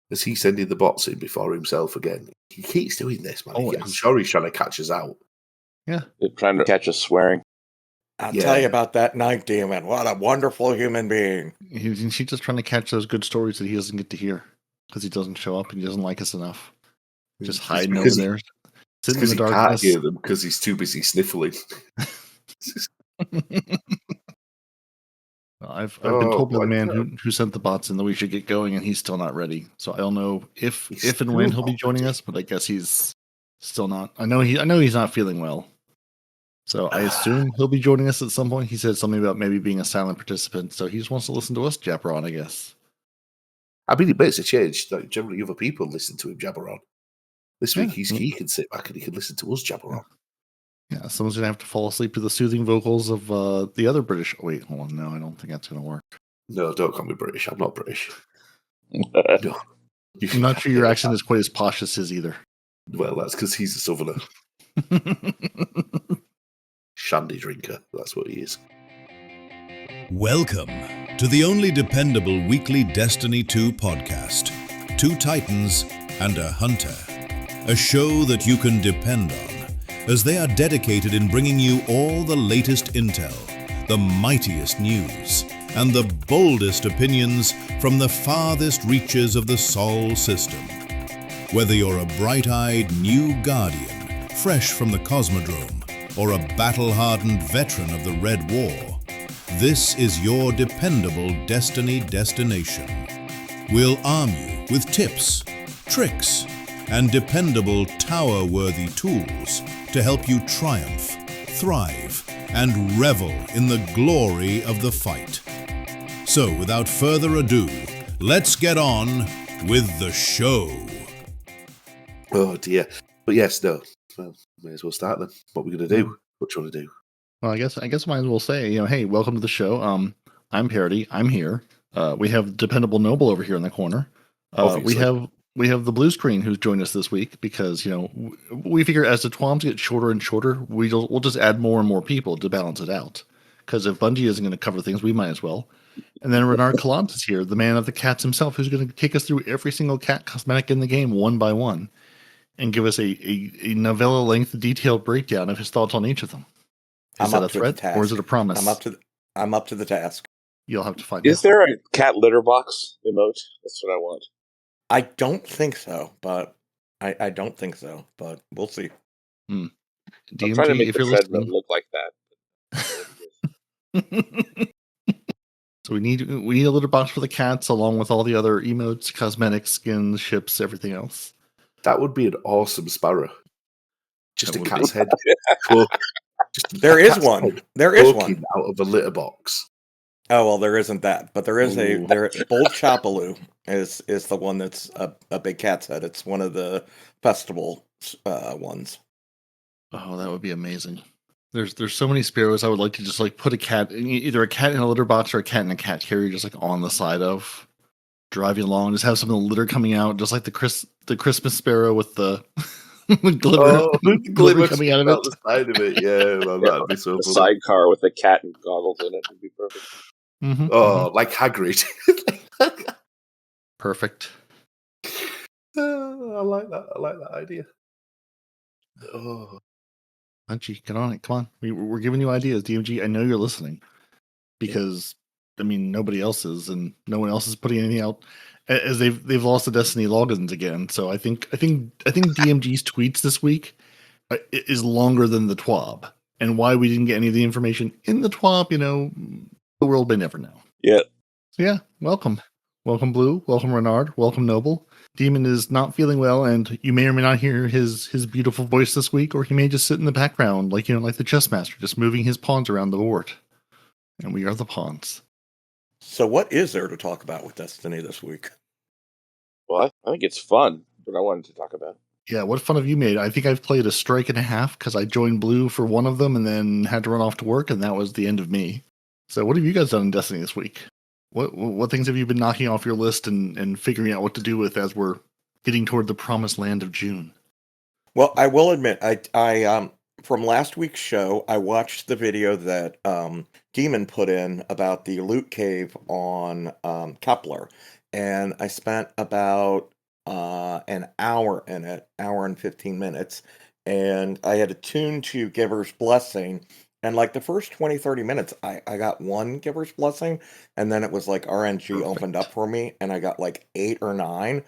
Is he sending the bots in before himself again? He keeps doing this, man. Always. I'm sure he's trying to catch us out. Yeah. They're trying to catch us swearing. I'll tell you about that night demon. What a wonderful human being. He's just trying to catch those good stories that he doesn't get to hear because he doesn't show up and he doesn't like us enough. Just hiding over there. Sitting in the darkness. He can't hear them because he's too busy sniffling. I've been told by the man who sent the bots in that we should get going, and he's still not ready. So I don't know if and when he'll be joining us, but I guess he's still not. I know he's not feeling well. So I assume he'll be joining us at some point. He said something about maybe being a silent participant, so he just wants to listen to us jabber on, I guess. I mean, it makes a change. Like, generally, other people listen to him jabber on. This week, he can sit back and he can listen to us jabber on. Yeah, someone's going to have to fall asleep to the soothing vocals of the other British... Wait, hold on. No, I don't think that's going to work. No, don't call me British. I'm not British. No. I'm not sure your accent is quite as posh as his either. Well, that's because he's a southerner. Shandy drinker. That's what he is. Welcome to the only dependable weekly Destiny 2 podcast. Two Titans and a Hunter. A show that you can depend on, as they are dedicated in bringing you all the latest intel, the mightiest news, and the boldest opinions from the farthest reaches of the Sol system. Whether you're a bright-eyed new guardian, fresh from the Cosmodrome, or a battle-hardened veteran of the Red War, this is your dependable Destiny destination. We'll arm you with tips, tricks, and dependable tower-worthy tools to help you triumph, thrive, and revel in the glory of the fight. So, without further ado, let's get on with the show. Oh dear. But yes, no. Well, may as well start then. What we're going to do. What you want to do? Well, I guess I might as well say, hey, welcome to the show. I'm Peroty. I'm here. We have Dependable Noble over here in the corner. We have the blue screen who's joined us this week because, we figure as the TWABs get shorter and shorter, we'll just add more and more people to balance it out. Because if Bungie isn't going to cover things, we might as well. And then RenardCollant is here, the man of the cats himself, who's going to take us through every single cat cosmetic in the game one by one and give us a novella-length detailed breakdown of his thoughts on each of them. Is that a threat or is it a promise? I'm up to the task. You'll have to find out. Is there a cat litter box emote? That's what I want. I don't think so, but I don't think so, but we'll see. I'm trying to make the treadmill look like that. So we need a litter box for the cats, along with all the other emotes, cosmetics, skins, ships, everything else. That would be an awesome sparrow. Just a cat's head. There is one. There is one out of a litter box. Oh well, there isn't that, but there is Bold Chapaloo is the one that's a big cat's head. It's one of the festival ones. Oh, that would be amazing. There's so many sparrows I would like to just put either a cat in a litter box or a cat in a cat carrier just on the side of, driving along, just have some of the litter coming out, just like the Christmas sparrow with the glitter coming out of it. The side of it, yeah, well, that'd be so the funny. Sidecar with the cat and goggles in it would be perfect. Mm-hmm. Oh, like Hagrid. Perfect. I like that idea. Oh, Bungie, get on it. Come on. We're giving you ideas, DMG. I know you're listening because, nobody else is, and no one else is putting anything out, as they've lost the Destiny logins again. So I think DMG's tweets this week is longer than the TWAB, and why we didn't get any of the information in the TWAB, the world may never know. Yeah. So yeah, welcome. Welcome, Blue. Welcome, Renard. Welcome, Noble. Demon is not feeling well, and you may or may not hear his beautiful voice this week, or he may just sit in the background, like the chess master, just moving his pawns around the board. And we are the pawns. So what is there to talk about with Destiny this week? Well, I think it's fun, what I wanted to talk about. Yeah, what fun have you made? I think I've played a strike and a half because I joined Blue for one of them and then had to run off to work, and that was the end of me. So what have you guys done in Destiny this week? What things have you been knocking off your list and figuring out what to do with as we're getting toward the promised land of June? Well, I will admit, I from last week's show, I watched the video that Demon put in about the loot cave on Kepler, and I spent about an hour in it, hour and 15 minutes, and I had attuned to Giver's Blessing. And like the first 20, 30 minutes, I got one Giver's Blessing, and then it was like RNG opened up for me, and I got like 8 or 9.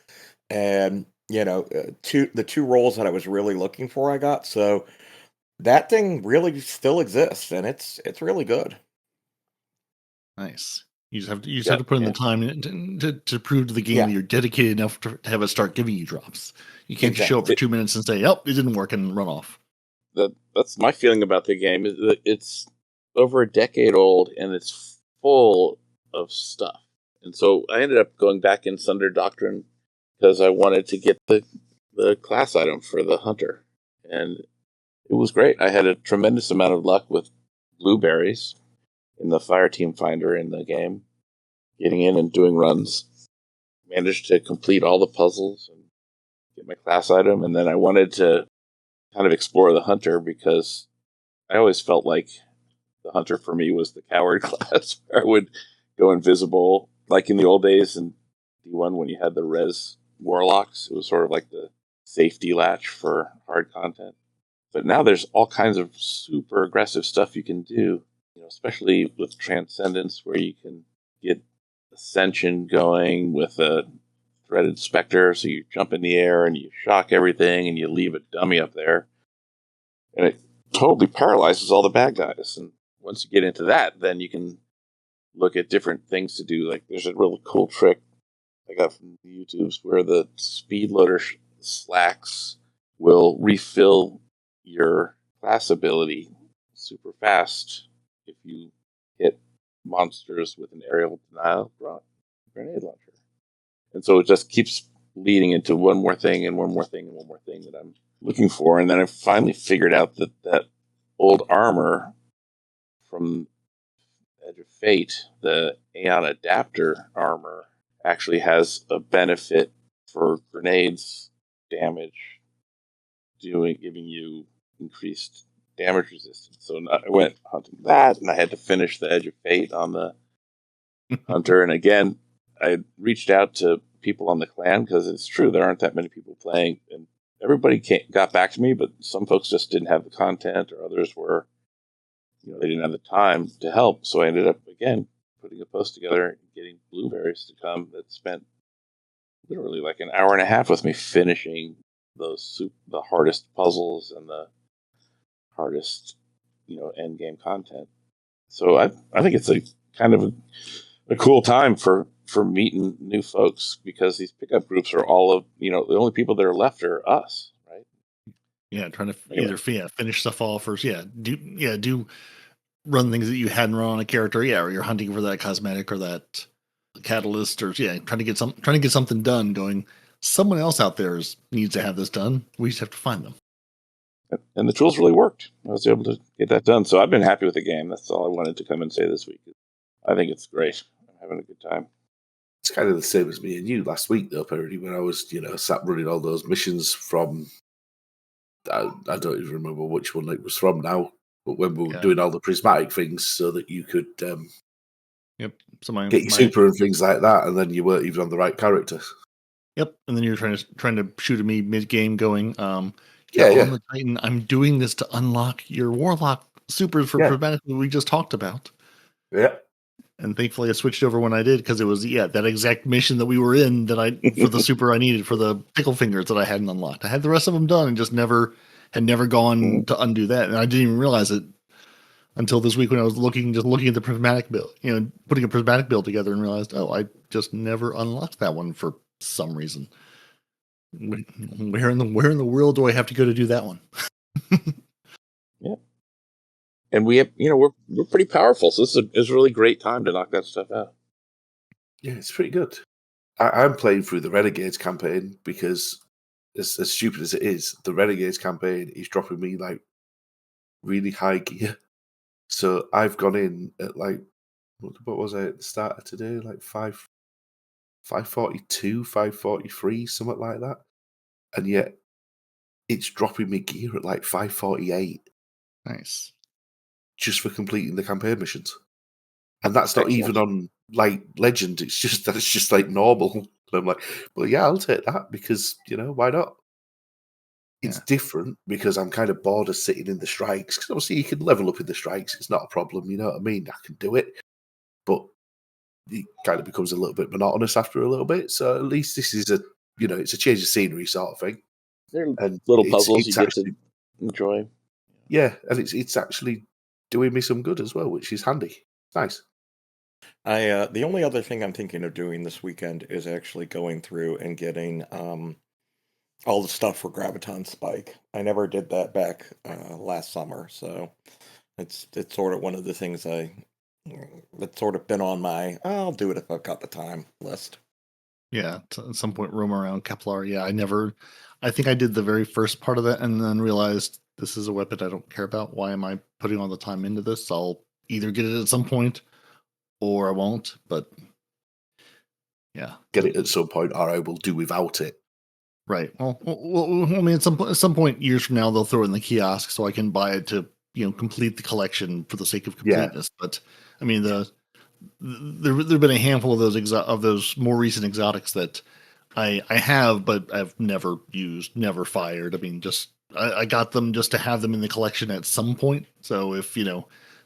And, the two roles that I was really looking for, I got. So that thing really still exists, and it's really good. Nice. You just have to put in the time to prove to the game that you're dedicated enough to have it start giving you drops. You can't just show up for 2 minutes and say, "Oh, it didn't work," and run off. That's my feeling about the game. Is that it's over a decade old and it's full of stuff. And so I ended up going back in Sunder Doctrine because I wanted to get the class item for the hunter, and it was great. I had a tremendous amount of luck with blueberries in the fire team finder in the game, getting in and doing runs. Managed to complete all the puzzles and get my class item, and then I wanted to kind of explore the hunter because I always felt like the hunter for me was the coward class where I would go invisible, like in the old days in D1 when you had the res warlocks. It was sort of like the safety latch for hard content. But now there's all kinds of super aggressive stuff you can do, especially with Transcendence, where you can get Ascension going with a threaded Spectre, so you jump in the air and you shock everything and you leave a dummy up there. And it totally paralyzes all the bad guys. And once you get into that, then you can look at different things to do. Like there's a really cool trick I got from the YouTubes where the speed loader slacks will refill your class ability super fast if you hit monsters with an aerial denial grenade launcher. And so it just keeps leading into one more thing and one more thing and one more thing that I'm looking for. And then I finally figured out that old armor from Edge of Fate, the Aeon Adapter armor, actually has a benefit for grenades damage, giving you increased damage resistance. So I went hunting that, and I had to finish the Edge of Fate on the hunter. And again, I reached out to people on the clan because it's true there aren't that many people playing, and everybody got back to me, but some folks just didn't have the content, or others were, they didn't have the time to help. So I ended up again putting a post together and getting blueberries to come that spent literally like an hour and a half with me finishing the hardest puzzles and the hardest end game content. So I think it's a kind of a cool time for meeting new folks, because these pickup groups are all of the only people that are left are us, right? Yeah, trying to either finish stuff off or do run things that you hadn't run on a character, or you're hunting for that cosmetic or that catalyst, or trying to get something done. Going, someone else out there needs to have this done. We just have to find them. And the tools really worked. I was able to get that done. So I've been happy with the game. That's all I wanted to come and say this week. I think it's great. I'm having a good time. It's kind of the same as me and you last week, though, Peroty, when I was, sat running all those missions from, I don't even remember which one it was from now, but when we were doing all the prismatic things so that you could get your super and things like that, and then you weren't even on the right character. Yep, and then you're trying to shoot at me mid-game going, on the Titan, I'm doing this to unlock your Warlock supers for prismatic that we just talked about. Yeah. And thankfully I switched over when I did, because it was that exact mission that we were in that for the super I needed for the pickle fingers that I hadn't unlocked. I had the rest of them done and just never gone to undo that. And I didn't even realize it until this week when I was looking at the prismatic build, putting a prismatic build together, and realized, I just never unlocked that one for some reason. Where in the world do I have to go to do that one? Yeah. And we have, we're pretty powerful, so this is a really great time to knock that stuff out. Yeah, it's pretty good. I'm playing through the Renegades campaign because, as stupid as it is, the Renegades campaign is dropping me like really high gear. So I've gone in at like, what was I at the start of today? Like 542, 543, something like that. And yet it's dropping me gear at like 548. Nice. Just for completing the campaign missions. And that's not even on like legend, that's just like normal. And I'm like, well, yeah, I'll take that because, why not? It's different because I'm kind of bored of sitting in the strikes. Because obviously you can level up in the strikes. It's not a problem. You know what I mean? I can do it. But it kind of becomes a little bit monotonous after a little bit. So at least this is it's a change of scenery sort of thing. They're little puzzles you get to enjoy. Yeah, and it's actually doing me some good as well, which is handy. Nice. The only other thing I'm thinking of doing this weekend is actually going through and getting all the stuff for Graviton Spike. I never did that back last summer, so it's sort of one of the things that's sort of been on my I'll do it if I've got the time list. Yeah, at some point roam around Kepler. Yeah, I think I did the very first part of that and then realized this is a weapon I don't care about. Why am I putting all the time into this? I'll either get it at some point or I won't, but yeah. Get it at some point or I will do without it. Right. Well, I mean, at some point years from now, they'll throw it in the kiosk so I can buy it to, complete the collection for the sake of completeness. Yeah. But I mean, there've been a handful of those more recent exotics that I have, but I've never used, never fired. I mean, I got them just to have them in the collection at some point. So if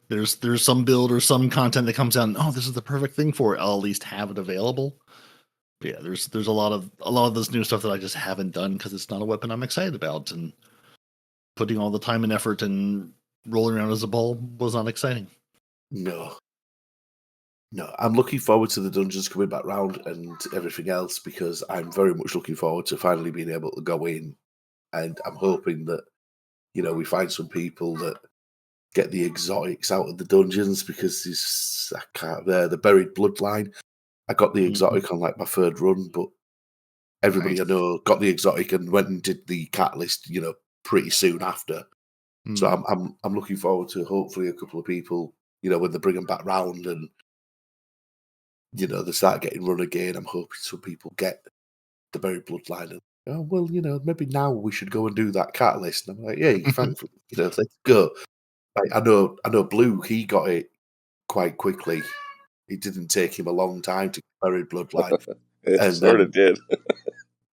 there's some build or some content that comes out, and this is the perfect thing for it, I'll at least have it available. But yeah, there's a lot of this new stuff that I just haven't done because it's not a weapon I'm excited about, and putting all the time and effort and rolling around as a ball was not exciting. No, I'm looking forward to the dungeons coming back round and everything else because I'm very much looking forward to finally being able to go in, and I'm hoping that we find some people that get the exotics out of the dungeons because the buried bloodline. I got the exotic on like my third run, but everybody I know got the exotic and went and did the catalyst, pretty soon after. So I'm looking forward to hopefully a couple of people, when they bring them back round and they start getting run again. I'm hoping some people get the buried bloodline and maybe now we should go and do that catalyst. And I'm like, yeah, thankfully, let's go. Like, I know Blue, he got it quite quickly. It didn't take him a long time to get buried bloodline. It sort of did.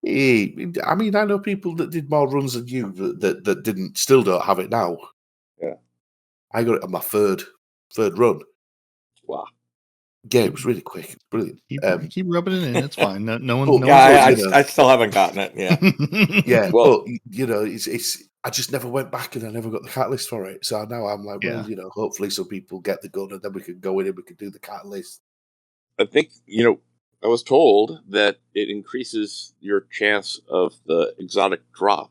I mean, I know people that did more runs than you that still don't have it now. Yeah, I got it on my third run. Wow. Yeah, it was really quick. It's brilliant. Keep rubbing it in. It's fine. No one. I still haven't gotten it. Yeah. Yeah. Well, but it's. I just never went back and I never got the catalyst for it. So now I'm like, well, hopefully some people get the gun and then we can go in and we can do the catalyst. I think, I was told that it increases your chance of the exotic drop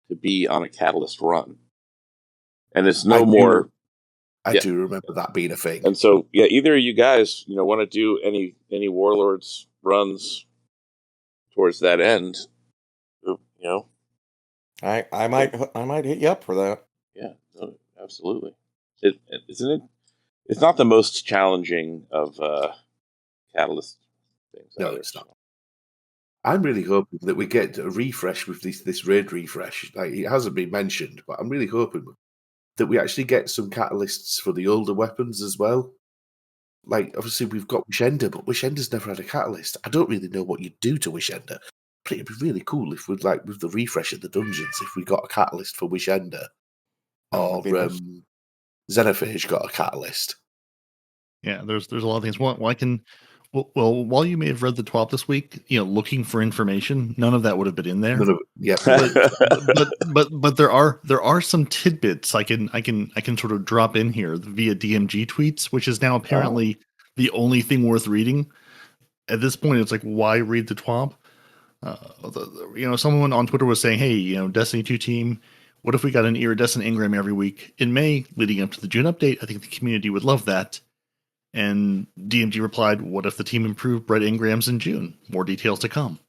to be on a catalyst run. And it's I do remember that being a thing. And so, either of you guys, want to do any Warlords runs towards that end, I might hit you up for that. Yeah, absolutely. Isn't it? It's not the most challenging of catalyst things. No, it's not. I'm really hoping that we get a refresh with this raid refresh. Like, it hasn't been mentioned, but I'm really hoping that we actually get some catalysts for the older weapons as well. Like, obviously we've got Wishender, but Wishender's never had a catalyst. I don't really know what you'd do to Wishender. But it'd be really cool if we'd with the refresh of the dungeons, if we got a catalyst for Wishender. Or Xenophage got a catalyst. Yeah, there's a lot of things. While you may have read the TWAB this week, looking for information, none of that would have been in there. But there are some tidbits I can sort of drop in here via DMG tweets, which is now apparently the only thing worth reading. At this point, it's like, why read the TWAB? Someone on Twitter was saying, hey, Destiny 2 team, what if we got an iridescent engram every week in May leading up to the June update? I think the community would love that. And DMG replied, what if the team improved bright engrams in June? More details to come.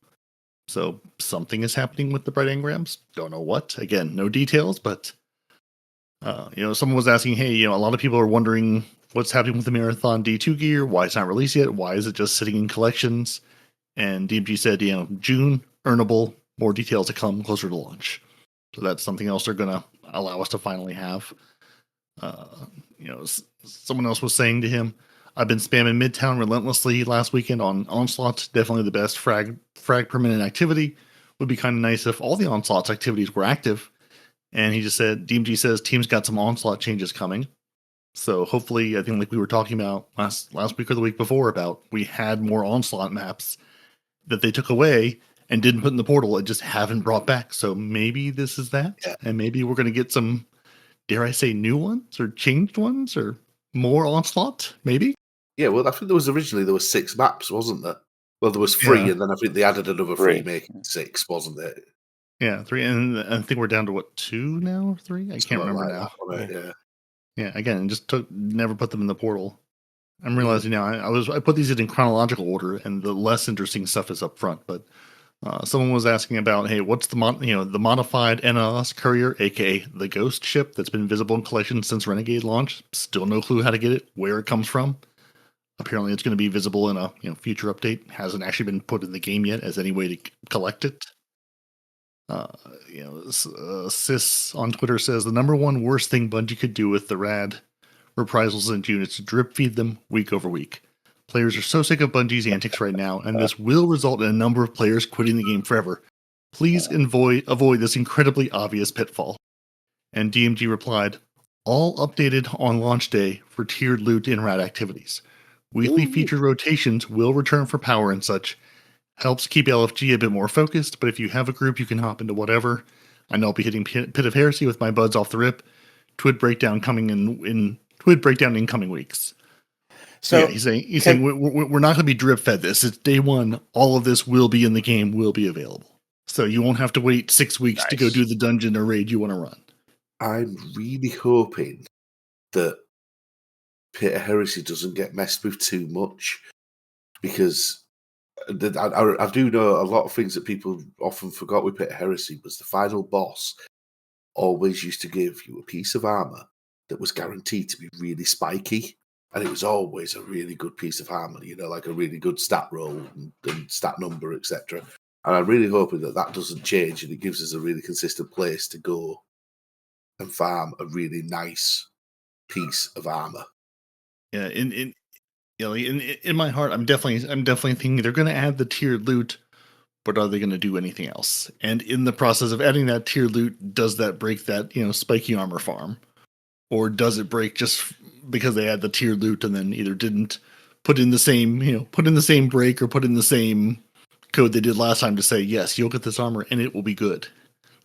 So something is happening with the bright engrams. Don't know what. Again, no details, but someone was asking, hey, a lot of people are wondering what's happening with the Marathon D2 gear, why it's not released yet, why is it just sitting in collections? And DMG said, June, earnable, more details to come closer to launch. So that's something else they're going to allow us to finally have. Someone else was saying to him, I've been spamming Midtown relentlessly last weekend on Onslaught. Definitely the best frag per minute activity. Would be kind of nice if all the Onslaught's activities were active. And he just said, DMG says team's got some Onslaught changes coming. So hopefully, I think like we were talking about last week or the week before about we had more Onslaught maps that they took away and didn't put in the portal and just haven't brought back. So maybe this is that. Yeah. And maybe we're going to get some, dare I say, new ones or changed ones or more Onslaught, maybe? Yeah, well, I think there was 6 maps, wasn't there? Well, there was 3, and then I think they added another 3, making 6, wasn't it? Yeah, 3, and I think we're down to what, 2 now or 3? I can't remember now. Yeah. Yeah, again, just never put them in the portal. I'm realizing now I put these in chronological order, and the less interesting stuff is up front. But someone was asking about, hey, what's the modified NLS courier, aka the ghost ship that's been visible in collections since Renegade launch? Still no clue how to get it, where it comes from. Apparently, it's going to be visible in a future update. Hasn't actually been put in the game yet as any way to collect it. Sis on Twitter says the number one worst thing Bungie could do with the rad reprisals and units to drip feed them week over week. Players are so sick of Bungie's antics right now, and this will result in a number of players quitting the game forever. Please avoid this incredibly obvious pitfall. And DMG replied, all updated on launch day for tiered loot in rad activities. Weekly featured rotations will return for power and such. Helps keep LFG a bit more focused, but if you have a group, you can hop into whatever. I know I'll be hitting Pit of Heresy with my buds off the rip. TWAB breakdown coming in TWAB breakdown in coming weeks. So yeah, he's saying we're not going to be drip fed this. It's day one. All of this will be in the game, will be available. So you won't have to wait 6 weeks to go do the dungeon or raid you want to run. I'm really hoping that Pit of Heresy doesn't get messed with too much, because I do know a lot of things that people often forgot with Pit of Heresy was the final boss always used to give you a piece of armor that was guaranteed to be really spiky, and it was always a really good piece of armor, like a really good stat roll and stat number, etc. And I'm really hoping that doesn't change and it gives us a really consistent place to go and farm a really nice piece of armor. Yeah, in my heart, I'm definitely thinking they're going to add the tiered loot, but are they going to do anything else? And in the process of adding that tiered loot, does that break that spiky armor farm, or does it break just because they add the tiered loot and then either didn't put in the same break or put in the same code they did last time to say yes, you'll get this armor and it will be good,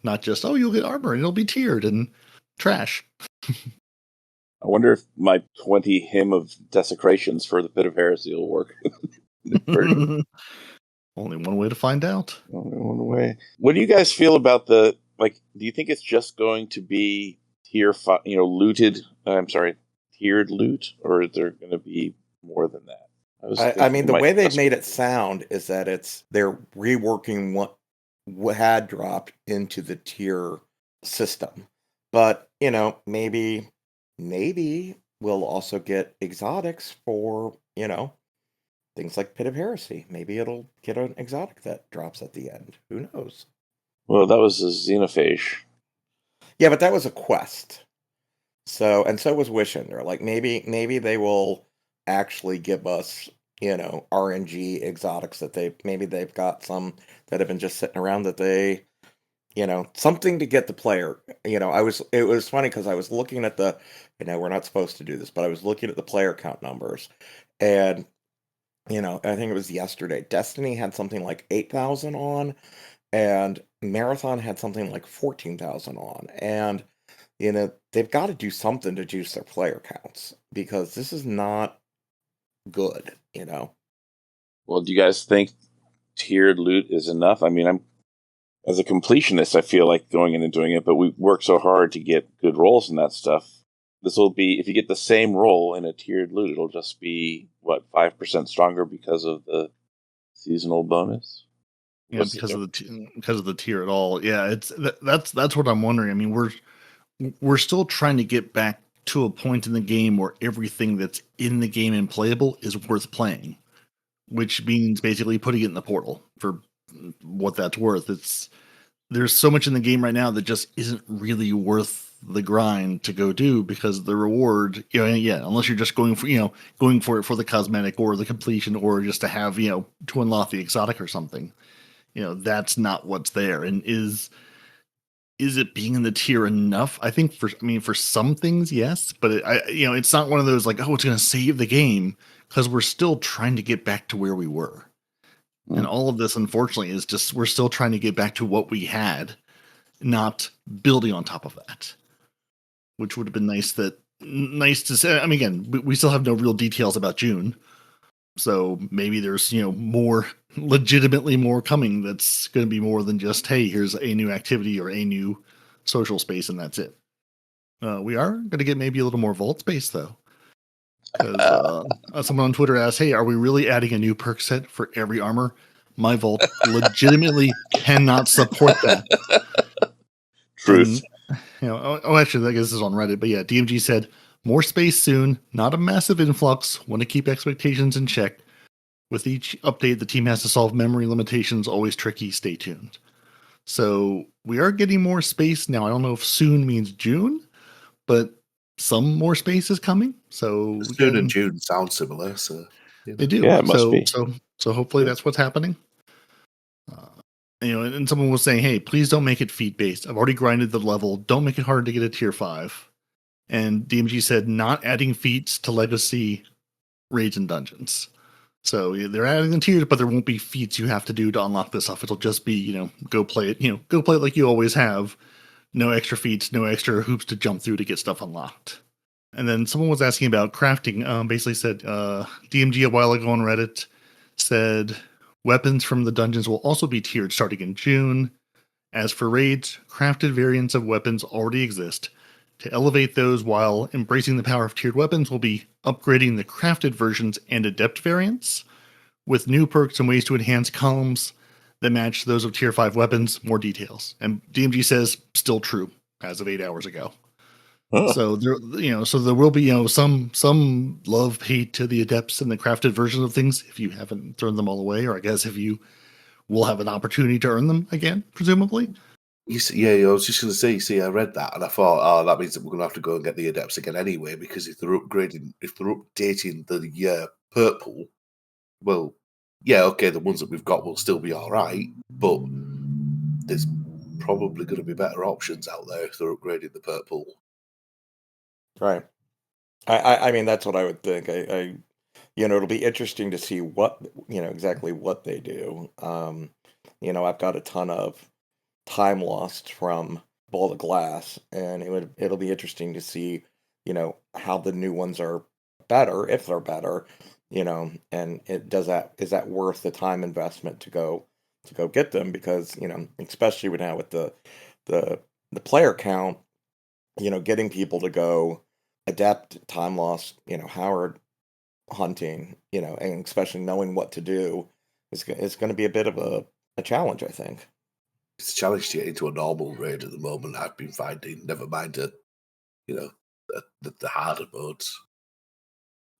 not just you'll get armor and it'll be tiered and trash. I wonder if my 20 hymn of desecrations for the Pit of Heresy will work. Only one way to find out. Only one way. What do you guys feel about do you think it's just going to be tiered loot, or is there going to be more than that? I mean, the way they've made it sound is that they're reworking what had dropped into the tier system. But, maybe we'll also get exotics for, things like Pit of Heresy. Maybe it'll get an exotic that drops at the end. Who knows? Well, that was a Xenophage. Yeah, but that was a quest. So was Wishender. Like, maybe they will actually give us, RNG exotics that they've got some that have been just sitting around that they, something to get the player. It was funny because I was looking at we're not supposed to do this, but I was looking at the player count numbers, and I think it was yesterday. Destiny had something like 8,000 on, and Marathon had something like 14,000 on, and they've got to do something to juice their player counts because this is not good. Well, do you guys think tiered loot is enough? I mean, as a completionist, I feel like going in and doing it, but we work so hard to get good rolls and that stuff. This will be, if you get the same roll in a tiered loot, it'll just be, 5% stronger because of the seasonal bonus? Yeah, because of the tier at all. Yeah, that's what I'm wondering. I mean, we're still trying to get back to a point in the game where everything that's in the game and playable is worth playing, which means basically putting it in the portal for what that's worth. There's so much in the game right now that just isn't really worth the grind to go do, because the reward, unless you're just going for it for the cosmetic or the completion or just to have, to unlock the exotic or something, that's not what's there. And is it being in the tier enough? I think for some things, yes, but it's not one of those like, oh, it's going to save the game, because we're still trying to get back to where we were. And all of this, unfortunately, is just we're still trying to get back to what we had, not building on top of that, which would have been nice to say. I mean, again, we still have no real details about June. So maybe there's, legitimately more coming that's going to be more than just, hey, here's a new activity or a new social space and that's it. We are going to get maybe a little more vault space, though. Because someone on Twitter asked, hey, are we really adding a new perk set for every armor? My vault legitimately cannot support that. Truth. And, actually, I guess this is on Reddit, but yeah, DMG said, more space soon, not a massive influx, want to keep expectations in check. With each update, the team has to solve memory limitations, always tricky, stay tuned. So we are getting more space now. I don't know if soon means June, but some more space is coming. So soon and June sound similar. So they do. Yeah, it must be. So hopefully that's what's happening. And someone was saying, hey, please don't make it feat based. I've already grinded the level. Don't make it hard to get a tier 5. And DMG said not adding feats to legacy raids and dungeons. So they're adding the tiers, but there won't be feats you have to do to unlock this stuff. It'll just be, go play it, like you always have. No extra feats, no extra hoops to jump through to get stuff unlocked. And then someone was asking about crafting. Basically said, DMG a while ago on Reddit said weapons from the dungeons will also be tiered starting in June. As for raids, crafted variants of weapons already exist. To elevate those while embracing the power of tiered weapons will be upgrading the crafted versions and adept variants with new perks and ways to enhance columns that match those of tier 5 weapons. More details. And DMG says still true as of 8 hours ago. Oh. So there, there will be, some love hate to the adepts and the crafted versions of things if you haven't thrown them all away, or I guess if you will have an opportunity to earn them again, presumably. Yeah, I was just going to say, I read that and I thought, oh, that means that we're going to have to go and get the adepts again anyway, because if they're updating the purple, well, yeah, okay, the ones that we've got will still be all right, but there's probably going to be better options out there if they're upgrading the purple. Right. I mean, that's what I would think. It'll be interesting to see what, exactly what they do. I've got a ton of time lost from Ball of Glass, and it'll be interesting to see, how the new ones are better, if they're better, and is that worth the time investment to go get them? Because, especially now with the player count, getting people to go adept, time lost, Howard hunting, and especially knowing what to do is going to be a bit of a challenge, I think. It's a challenge to get into a normal raid at the moment. I've been finding, never mind the harder modes.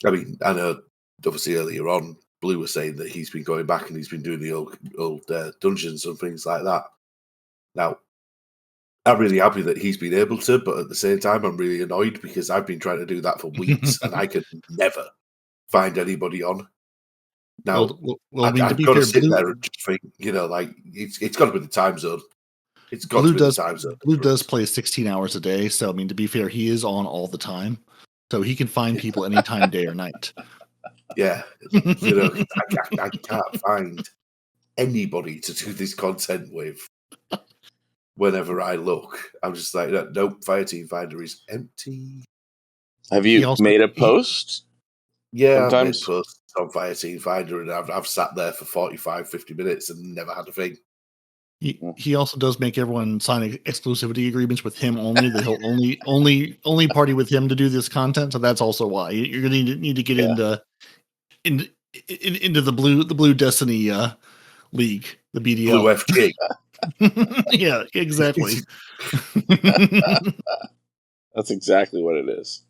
I mean, I know obviously earlier on, Blue was saying that he's been going back and he's been doing the old dungeons and things like that. Now, I'm really happy that he's been able to, but at the same time, I'm really annoyed because I've been trying to do that for weeks and I could never find anybody on. Now, I've got to sit there and just think, it's got to be the time zone. It's got to be the time zone. Blue does play 16 hours a day, so I mean, to be fair, he is on all the time, so he can find people anytime, day or night. Yeah, I can't find anybody to do this content with. Whenever I look, I'm just like, nope, Fireteam Finder is empty. Have you made a post? Yeah, I've made posts on Fireteam Finder, and I've sat there for 45, 50 minutes and never had a thing. He also does make everyone sign exclusivity agreements with him only. That he'll only party with him to do this content. So that's also why you're going to need to get into the Blue Destiny League, the BDL. Blue FG. Yeah, exactly. That's exactly what it is.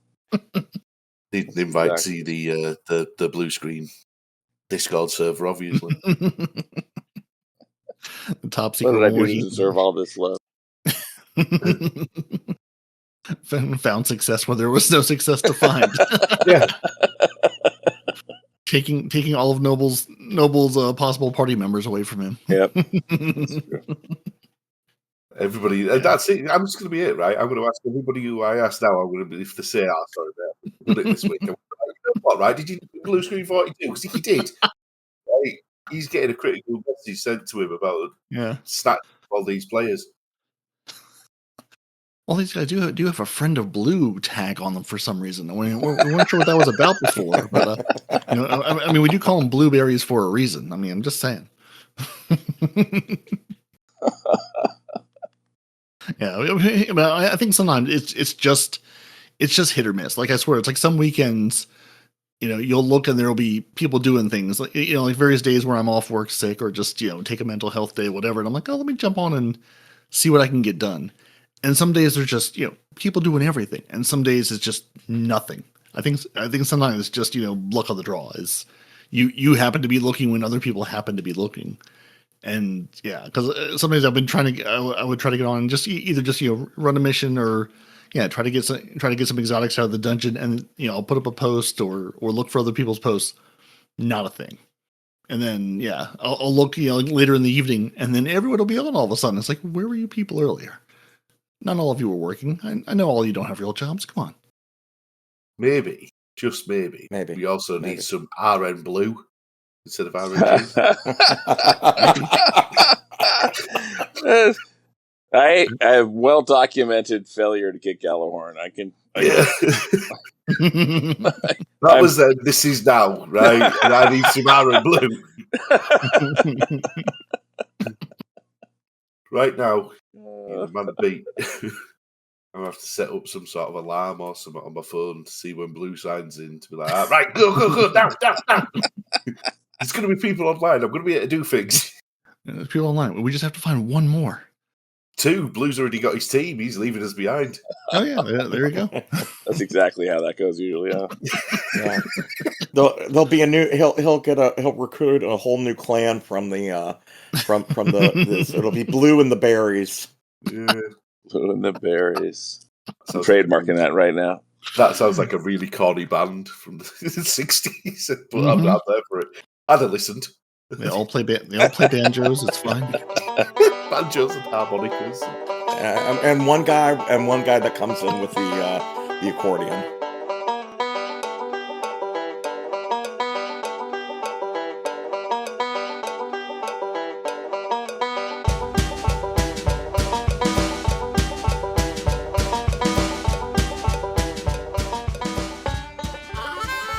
Need an invite to the blue screen Discord server, obviously. The top secret. What did I do to deserve all this love? Found success where there was no success to find. Yeah. Taking all of Noble's possible party members away from him. Yep. Everybody, that's it. I'm just going to be it, right? I'm going to ask everybody who I ask now. I'm going to be, if they say, "Oh, sorry, man, I did it this week." I'm like, you know what, right? Did you do BlueScreen42? Because if you did, right, he's getting a critical message sent to him about stats of all these players. All these guys do have a friend of blue tag on them for some reason. I mean, we weren't sure what that was about before, but I mean, we do call them blueberries for a reason. I mean, I'm just saying. Yeah, I think sometimes it's just hit or miss. Like, I swear, it's like some weekends, you'll look and there'll be people doing things like, like various days where I'm off work sick or just, take a mental health day, whatever. And I'm like, oh, let me jump on and see what I can get done. And some days there's just, people doing everything. And some days it's just nothing. I think sometimes it's just, luck of the draw is you happen to be looking when other people happen to be looking. And yeah, because some days I've been I would try to get on and just either just, run a mission or try to get some exotics out of the dungeon. And, I'll put up a post or look for other people's posts. Not a thing. And then, I'll look, later in the evening and then everyone will be on all of a sudden. It's like, where were you people earlier? Not all of you were working. I know all you don't have real jobs. Come on. Maybe, just maybe. We also need some RN Blue instead of RNG. I have well documented failure to get Gallahorn. That was This Is Now, right? And I need some RN Blue. Right now, man beat. I'm going to have to set up some sort of alarm or something on my phone to see when Blue signs in to be like, right, go, down. There's going to be people online. I'm going to be able to do things. There's people online. We just have to find one more. 2. Blue's already got his team. He's leaving us behind. Oh, yeah. There you go. That's exactly how that goes usually, huh? Yeah. There'll be a new. He'll recruit a whole new clan from the it'll be Blue and the Berries. Yeah. Blue and the Berries. I'm trademarking that right now. That sounds like a really corny band from the 60s, but I'm not there for it. I'd have listened. They all play banjos. It's fine. Banjos and harmonicas, and one guy that comes in with the accordion.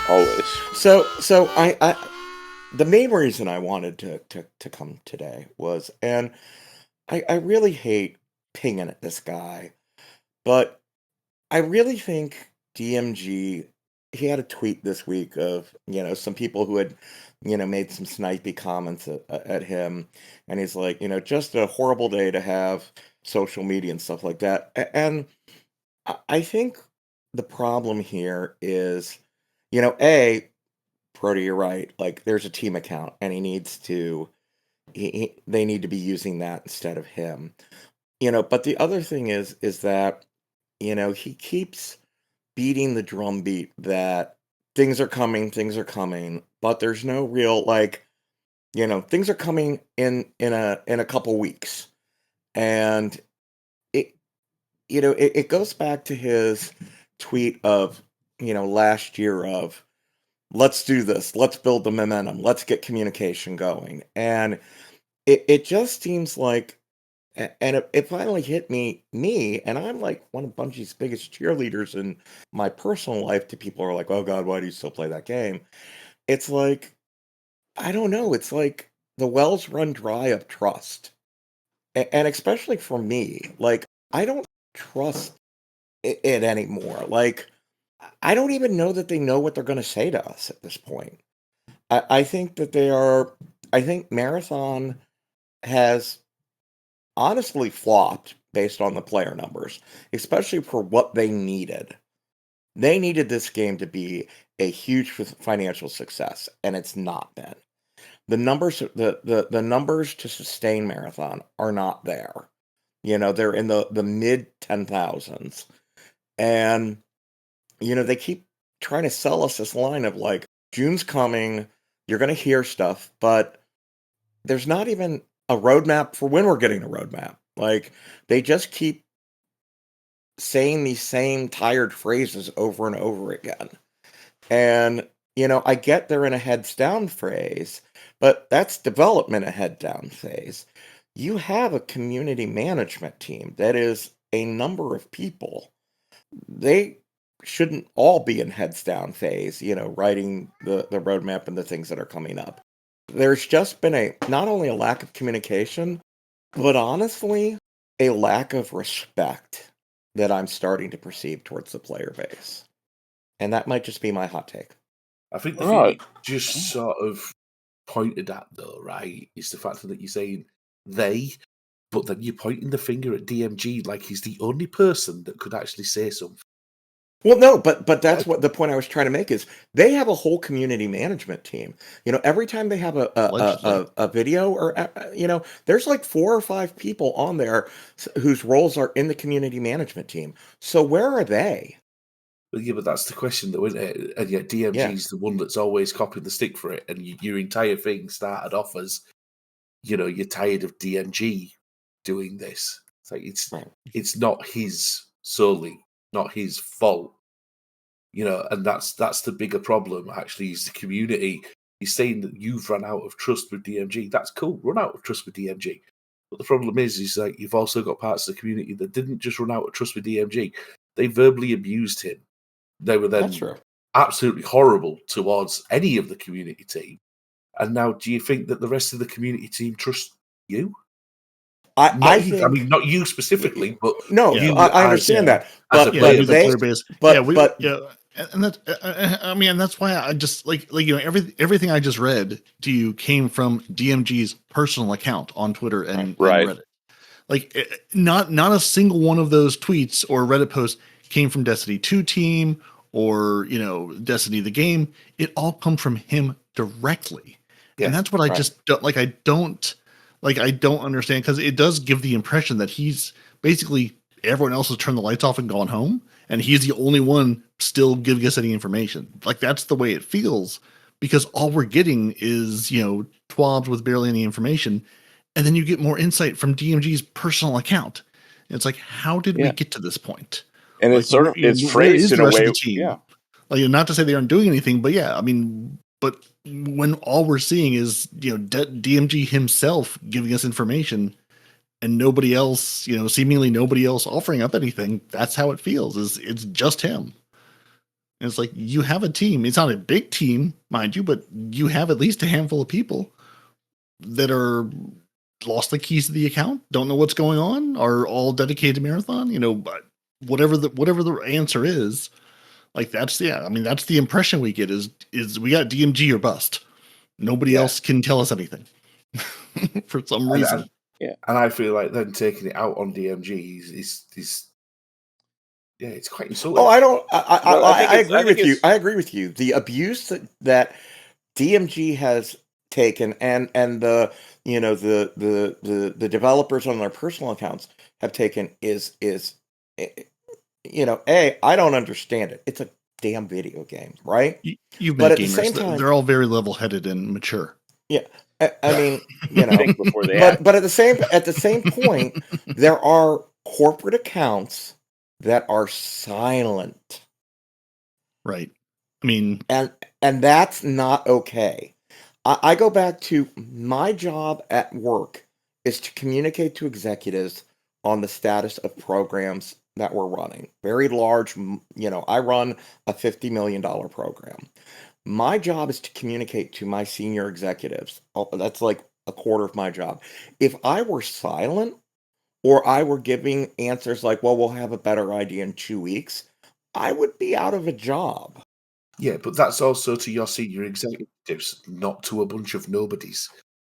Always. So I the main reason I wanted to come today was, and I really hate pinging at this guy, but I really think DMG, he had a tweet this week of, some people who had, made some snipey comments at him, and he's like, just a horrible day to have social media and stuff like that. And I think the problem here is, Peroty, you're right. Like, there's a team account, and they need to be using that instead of him. But the other thing is that, he keeps beating the drumbeat that things are coming, but there's no real, things are coming in a couple weeks. And it goes back to his tweet of, last year of, let's do this, let's build the momentum, let's get communication going. And it just seems like, and it finally hit me, and I'm like one of Bungie's biggest cheerleaders in my personal life to people who are like, oh God, why do you still play that game? It's like, I don't know, it's like the wells run dry of trust. And especially for me, like, I don't trust it anymore. Like, I don't even know that they know what they're going to say to us at this point. I think that I think Marathon has honestly flopped based on the player numbers, especially for what they needed. They needed this game to be a huge financial success, and it's not been. The numbers, the numbers to sustain Marathon are not there. They're in the mid 10,000s. And, they keep trying to sell us this line of like, June's coming, you're going to hear stuff, but there's not even a roadmap for when we're getting a roadmap. Like, they just keep saying these same tired phrases over and over again. And, I get they're in a heads down phase, but that's development a head down phase. You have a community management team that is a number of people. They shouldn't all be in heads down phase, writing the roadmap and the things that are coming up. There's just been not only a lack of communication, but honestly, a lack of respect that I'm starting to perceive towards the player base. And that might just be my hot take. I think the thing you just sort of pointed at, though, right, is the fact that you're saying they, but then you're pointing the finger at DMG like he's the only person that could actually say something. Well, no, but that's what the point I was trying to make is they have a whole community management team. Every time they have a video or, there's like 4 or 5 people on there whose roles are in the community management team. So where are they? Well, yeah, but that's the question, though, isn't it? And yet DMG's the one that's always copied the stick for it, and your entire thing started off as, you're tired of DMG doing this. It's like it's not his solely, not his fault, and that's the bigger problem. Actually, is the community. He's saying that you've run out of trust with DMG. That's cool, run out of trust with DMG. But the problem is like you've also got parts of the community that didn't just run out of trust with DMG. They verbally abused him. They were then absolutely horrible towards any of the community team. And now, do you think that the rest of the community team trust you? I think, not you specifically, but no, I understand that. But and that's, I mean, and that's why I just like everything I just read to you came from DMG's personal account on Twitter and Reddit. Like, not a single one of those tweets or Reddit posts came from Destiny 2 team or Destiny the game. It all come from him directly, and that's what I just don't like. I don't understand, because it does give the impression that he's basically everyone else has turned the lights off and gone home, and he's the only one still giving us any information. Like, that's the way it feels, because all we're getting is, TWABs with barely any information. And then you get more insight from DMG's personal account. And it's like, how did we get to this point? And it's sort of, it's phrased in a way. Like, not to say they aren't doing anything, but but when all we're seeing is, DMG himself giving us information and nobody else, seemingly nobody else offering up anything, that's how it feels. It's just him. And it's like, you have a team. It's not a big team, mind you, but you have at least a handful of people that are lost the keys to the account, don't know what's going on, are all dedicated to Marathon, but whatever the answer is, like, that's the impression we get is we got DMG or bust. Nobody else can tell us anything for some reason. And I feel like then taking it out on DMG is it's quite insulting. Oh, I agree with you. I agree with you. The abuse that DMG has taken and the the developers on their personal accounts have taken is I don't understand it. It's a damn video game, right? You've been gamers. At the same time, they're all very level-headed and mature. Yeah, I mean, before they but at the same point, there are corporate accounts that are silent, right? I mean, and that's not okay. I go back to my job at work is to communicate to executives on the status of programs that we're running. Very large, I run a $50 million program. My job is to communicate to my senior executives. That's like a quarter of my job. If I were silent or I were giving answers like, well, we'll have a better idea in 2 weeks, I would be out of a job. Yeah, but that's also to your senior executives, not to a bunch of nobodies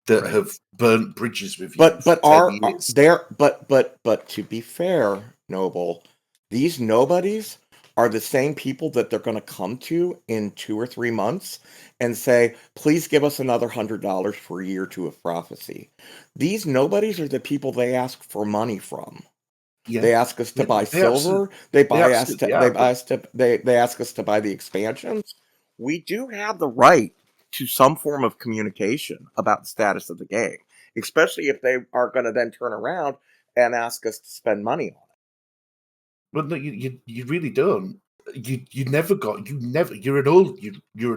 that have burnt bridges with you. But to be fair, Noble, these nobodies are the same people that they're going to come to in 2 or 3 months and say, please give us another $100 for a year or two of prophecy. These nobodies are the people they ask for money from. Yeah. They ask us to buy silver. They ask us to buy the expansions. We do have the right to some form of communication about the status of the game, especially if they are going to then turn around and ask us to spend money on it. But no, you really don't. You're an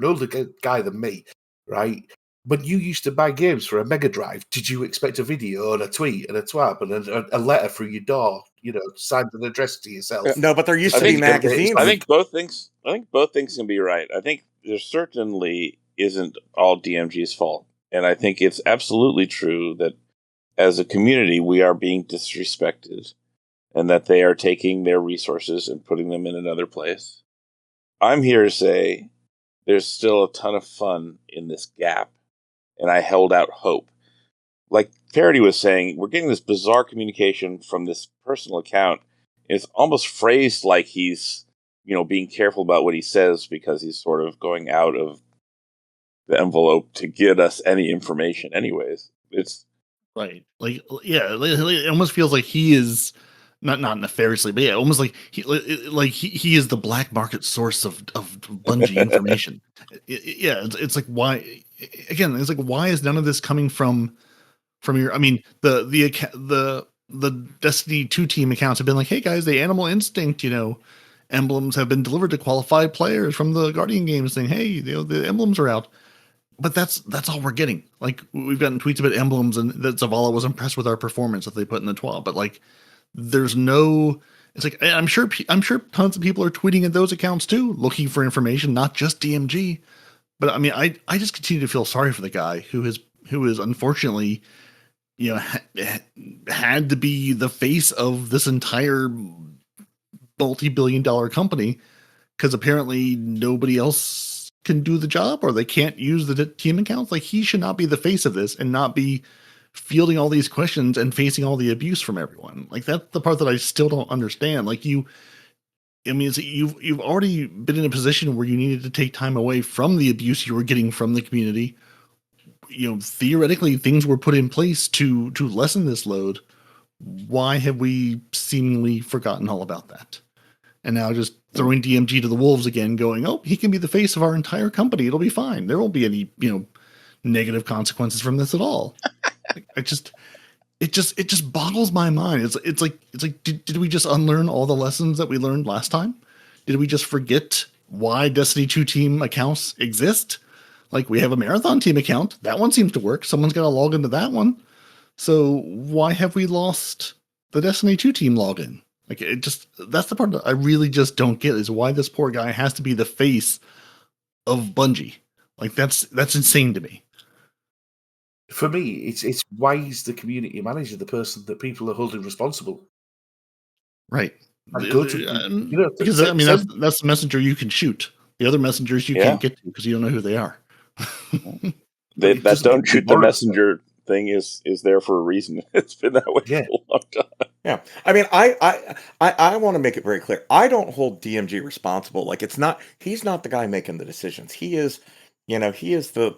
older guy than me, right? When you used to buy games for a Mega Drive, did you expect a video and a tweet and a TWAB and a letter through your door, signed and addressed to yourself? No, but there used to be magazines. I think both things can be right. I think there certainly isn't all DMG's fault, and I think it's absolutely true that as a community we are being disrespected, and that they are taking their resources and putting them in another place. I'm here to say there's still a ton of fun in this gap, and I held out hope. Like Peroty was saying, we're getting this bizarre communication from this personal account. It's almost phrased like he's, being careful about what he says because he's sort of going out of the envelope to get us any information anyways. It's right. It almost feels like he is not nefariously, but almost like he is the black market source of Bungie information. It's like, why? Again, it's like, why is none of this coming from your? I mean, the Destiny 2 team accounts have been like, hey guys, the Animal Instinct, emblems have been delivered to qualified players from the Guardian games, saying, hey, the emblems are out. But that's all we're getting. Like, we've gotten tweets about emblems and that Zavala was impressed with our performance that they put in the TWAB, but like, there's no. It's like, I'm sure tons of people are tweeting at those accounts too, looking for information, not just DMG. But I mean, I just continue to feel sorry for the guy who is unfortunately, had to be the face of this entire multi-billion-dollar company because apparently nobody else can do the job, or they can't use the team accounts. Like, he should not be the face of this and not be fielding all these questions and facing all the abuse from everyone. Like, that's the part that I still don't understand. Like, you've already been in a position where you needed to take time away from the abuse you were getting from the community. Theoretically, things were put in place to lessen this load. Why have we seemingly forgotten all about that? And now just throwing DMG to the wolves again, going, oh, he can be the face of our entire company. It'll be fine. There won't be any, negative consequences from this at all. It just boggles my mind. It's like, did we just unlearn all the lessons that we learned last time? Did we just forget why Destiny 2 team accounts exist? Like, we have a Marathon team account. That one seems to work. Someone's got to log into that one. So why have we lost the Destiny 2 team login? Like, that's the part that I really just don't get, is why this poor guy has to be the face of Bungie. Like, that's insane to me. For me, it's why is the community manager the person that people are holding responsible? Right. Because that's the messenger you can shoot. The other messengers you can't get to because you don't know who they are. That don't shoot the messenger thing is there for a reason. It's been that way for a long time. Yeah. I mean, I want to make it very clear. I don't hold DMG responsible. Like, he's not the guy making the decisions. He is, he is the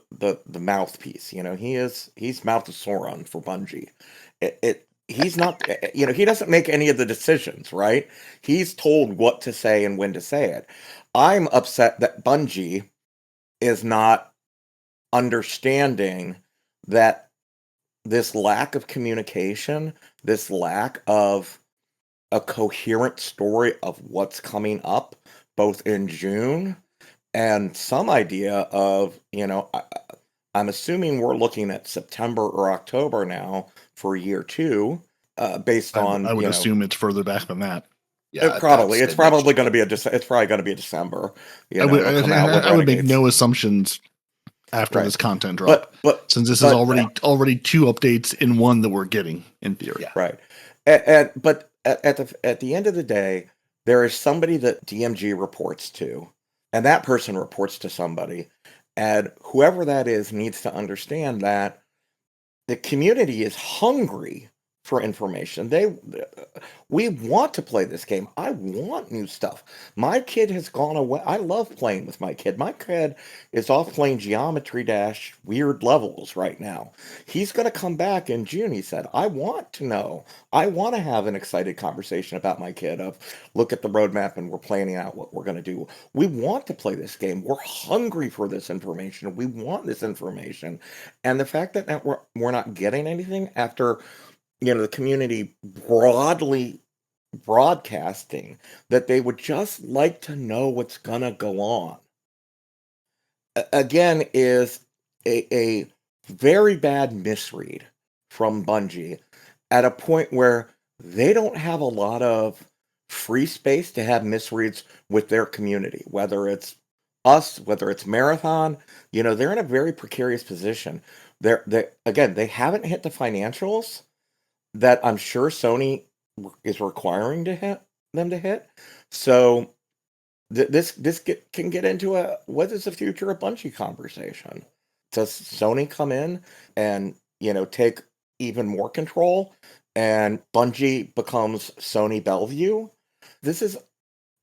mouthpiece. He's mouth of Sauron for Bungie. He's not, he doesn't make any of the decisions, right? He's told what to say and when to say it. I'm upset that Bungie is not understanding that this lack of communication, this lack of a coherent story of what's coming up, both in June and some idea of, I'm assuming we're looking at September or October now for year 2, based on. I would assume it's further back than that. Yeah, it's probably going to be December. I would make no assumptions after this content drop, but since this is already 2 updates in one that we're getting in theory, right? But at the end of the day, there is somebody that DMG reports to, and that person reports to somebody, and whoever that is needs to understand that the community is hungry for information. We want to play this game. I want new stuff. My kid has gone away. I love playing with my kid. My kid is off playing Geometry Dash weird levels right now. He's going to come back in June, he said. I want to know. I want to have an excited conversation about my kid of look at the roadmap and we're planning out what we're going to do. We want to play this game. We're hungry for this information. We want this information. And the fact that we're not getting anything after the community broadly broadcasting that they would just like to know what's gonna go on, again, is a very bad misread from Bungie at a point where they don't have a lot of free space to have misreads with their community, whether it's us, whether it's Marathon. They're in a very precarious position. They haven't hit the financials that I'm sure Sony is requiring them to hit. So this can get into a what is the future of Bungie conversation. Does Sony come in and take even more control, and Bungie becomes Sony Bellevue? This is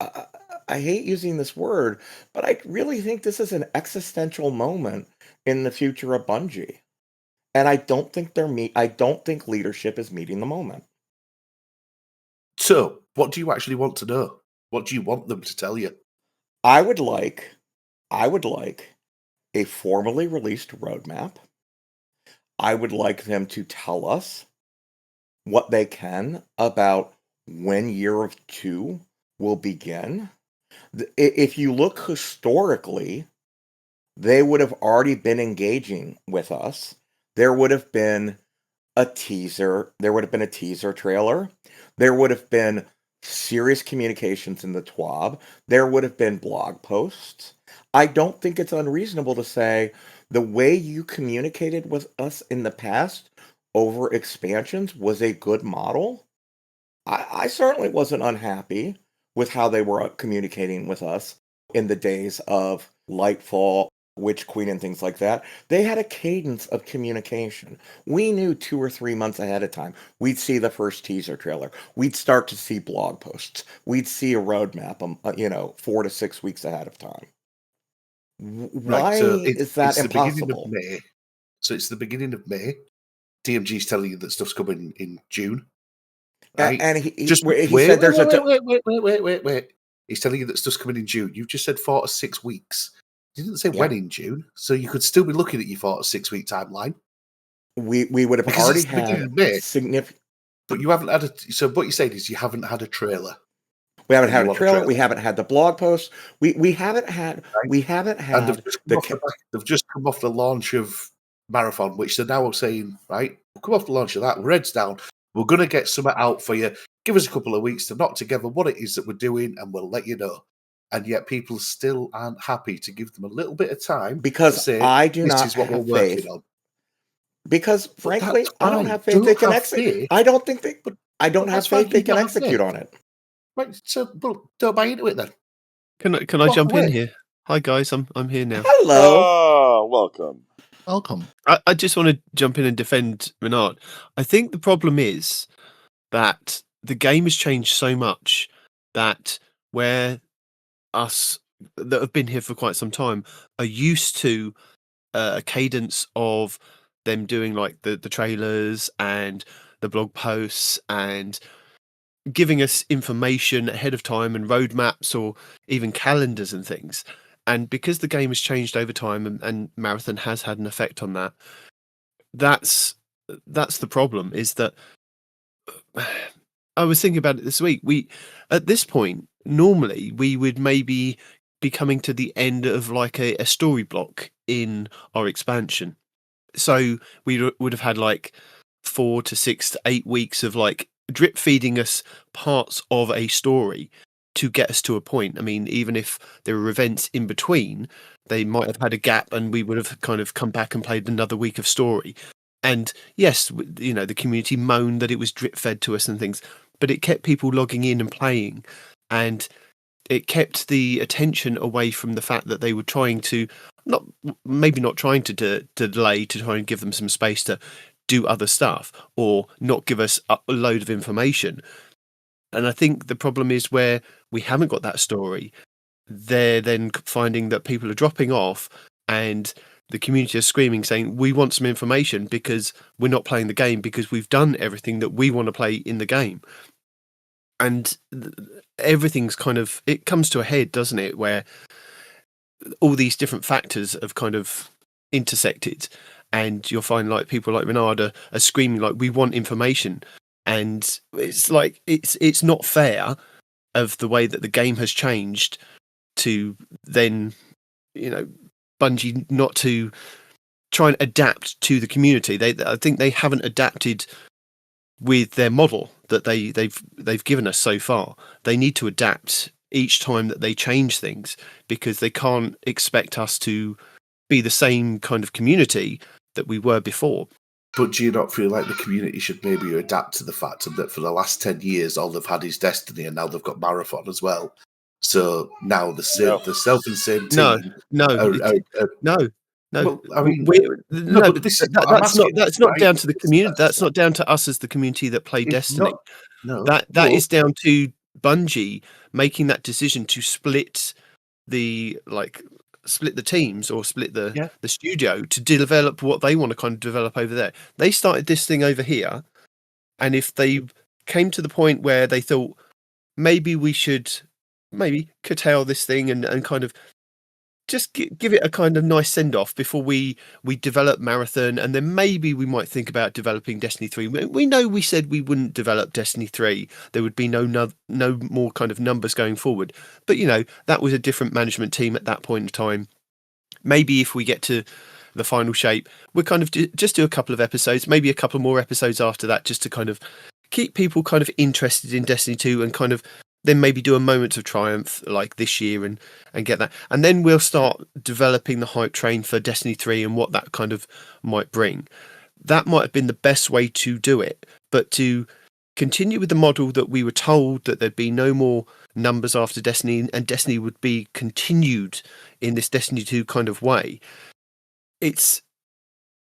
I hate using this word, but I really think this is an existential moment in the future of Bungie. And I don't think leadership is meeting the moment. So, what do you actually want to know? What do you want them to tell you? I would like a formally released roadmap. I would like them to tell us what they can about when Year of 2 will begin. If you look historically, they would have already been engaging with us. There would have been a teaser. There would have been a teaser trailer. There would have been serious communications in the TWAB. There would have been blog posts. I don't think it's unreasonable to say the way you communicated with us in the past over expansions was a good model. I certainly wasn't unhappy with how they were communicating with us in the days of Lightfall, Witch Queen, and things like that. They had a cadence of communication. We knew 2 or 3 months ahead of time we'd see the first teaser trailer. We'd start to see blog posts. We'd see a roadmap, 4 to 6 weeks ahead of time. Why is that impossible? So it's the beginning of May. DMG's telling you that stuff's coming in June. Right? And he said there's wait. He's telling you that stuff's coming in June. You've just said 4 to 6 weeks. You didn't say when in June, so you could still be looking at your 4 to 6 week timeline. We would have already had significant. But you haven't had so what you're saying is you haven't had a trailer. We haven't had a trailer. We haven't had the blog posts. We haven't had. Right. We haven't had. And they've just come off the launch of Marathon, which they're now saying, right, we'll come off the launch of that. We're heads down. We're going to get something out for you. Give us a couple of weeks to knock together what it is that we're doing, and we'll let you know. And yet people still aren't happy to give them a little bit of time because I do not have faith. Because frankly, I don't have faith they can execute. I don't think they. I don't have faith they can execute on it. Right, so don't buy into it then. Can I jump in here? Hi guys, I'm here now. Hello. Welcome. I just want to jump in and defend Renard. I think the problem is that the game has changed so much that where us that have been here for quite some time are used to a cadence of them doing like the trailers and the blog posts and giving us information ahead of time and roadmaps or even calendars and things. And because the game has changed over time and Marathon has had an effect on that, that's the problem, is that I was thinking about it this week. We, at this point, normally we would maybe be coming to the end of like a story block in our expansion. So we would have had like 4 to 6 to 8 weeks of like drip feeding us parts of a story to get us to a point. I mean, even if there were events in between, they might have had a gap and we would have kind of come back and played another week of story. And yes, the community moaned that it was drip fed to us and things, but it kept people logging in and playing, and it kept the attention away from the fact that they were trying to not trying to delay, to try and give them some space to do other stuff or not give us a load of information. And I think the problem is where we haven't got that story, they're then finding that people are dropping off and the community is screaming, saying, we want some information because we're not playing the game because we've done everything that we want to play in the game. And everything's kind of, it comes to a head, doesn't it, where all these different factors have kind of intersected, and you'll find like people like Renard are screaming like, we want information. And it's like, it's not fair of the way that the game has changed to then, Bungie not to try and adapt to the community. I think they haven't adapted with their model that they've given us so far. They need to adapt each time that they change things, because they can't expect us to be the same kind of community that we were before. But do you not feel like the community should maybe adapt to the fact that for the last 10 years, all they've had is Destiny, and now they've got Marathon as well? So now the self-insane team... No. Well, I mean, that's not down to the community. That's not down to us as the community that play Destiny. That is down to Bungie making that decision to split the teams or split the studio to develop what they want to kind of develop over there. They started this thing over here, and if they came to the point where they thought maybe we should curtail this thing and kind of just give it a kind of nice send-off before we develop Marathon, and then maybe we might think about developing Destiny 3. We know we said we wouldn't develop Destiny 3. There would be no more kind of numbers going forward. But, that was a different management team at that point in time. Maybe if we get to the final shape, we'll kind of just do a couple of episodes, maybe a couple more episodes after that, just to kind of keep people kind of interested in Destiny 2 and kind of then maybe do a moment of triumph like this year and get that. And then we'll start developing the hype train for Destiny 3 and what that kind of might bring. That might have been the best way to do it. But to continue with the model that we were told that there'd be no more numbers after Destiny and Destiny would be continued in this Destiny 2 kind of way,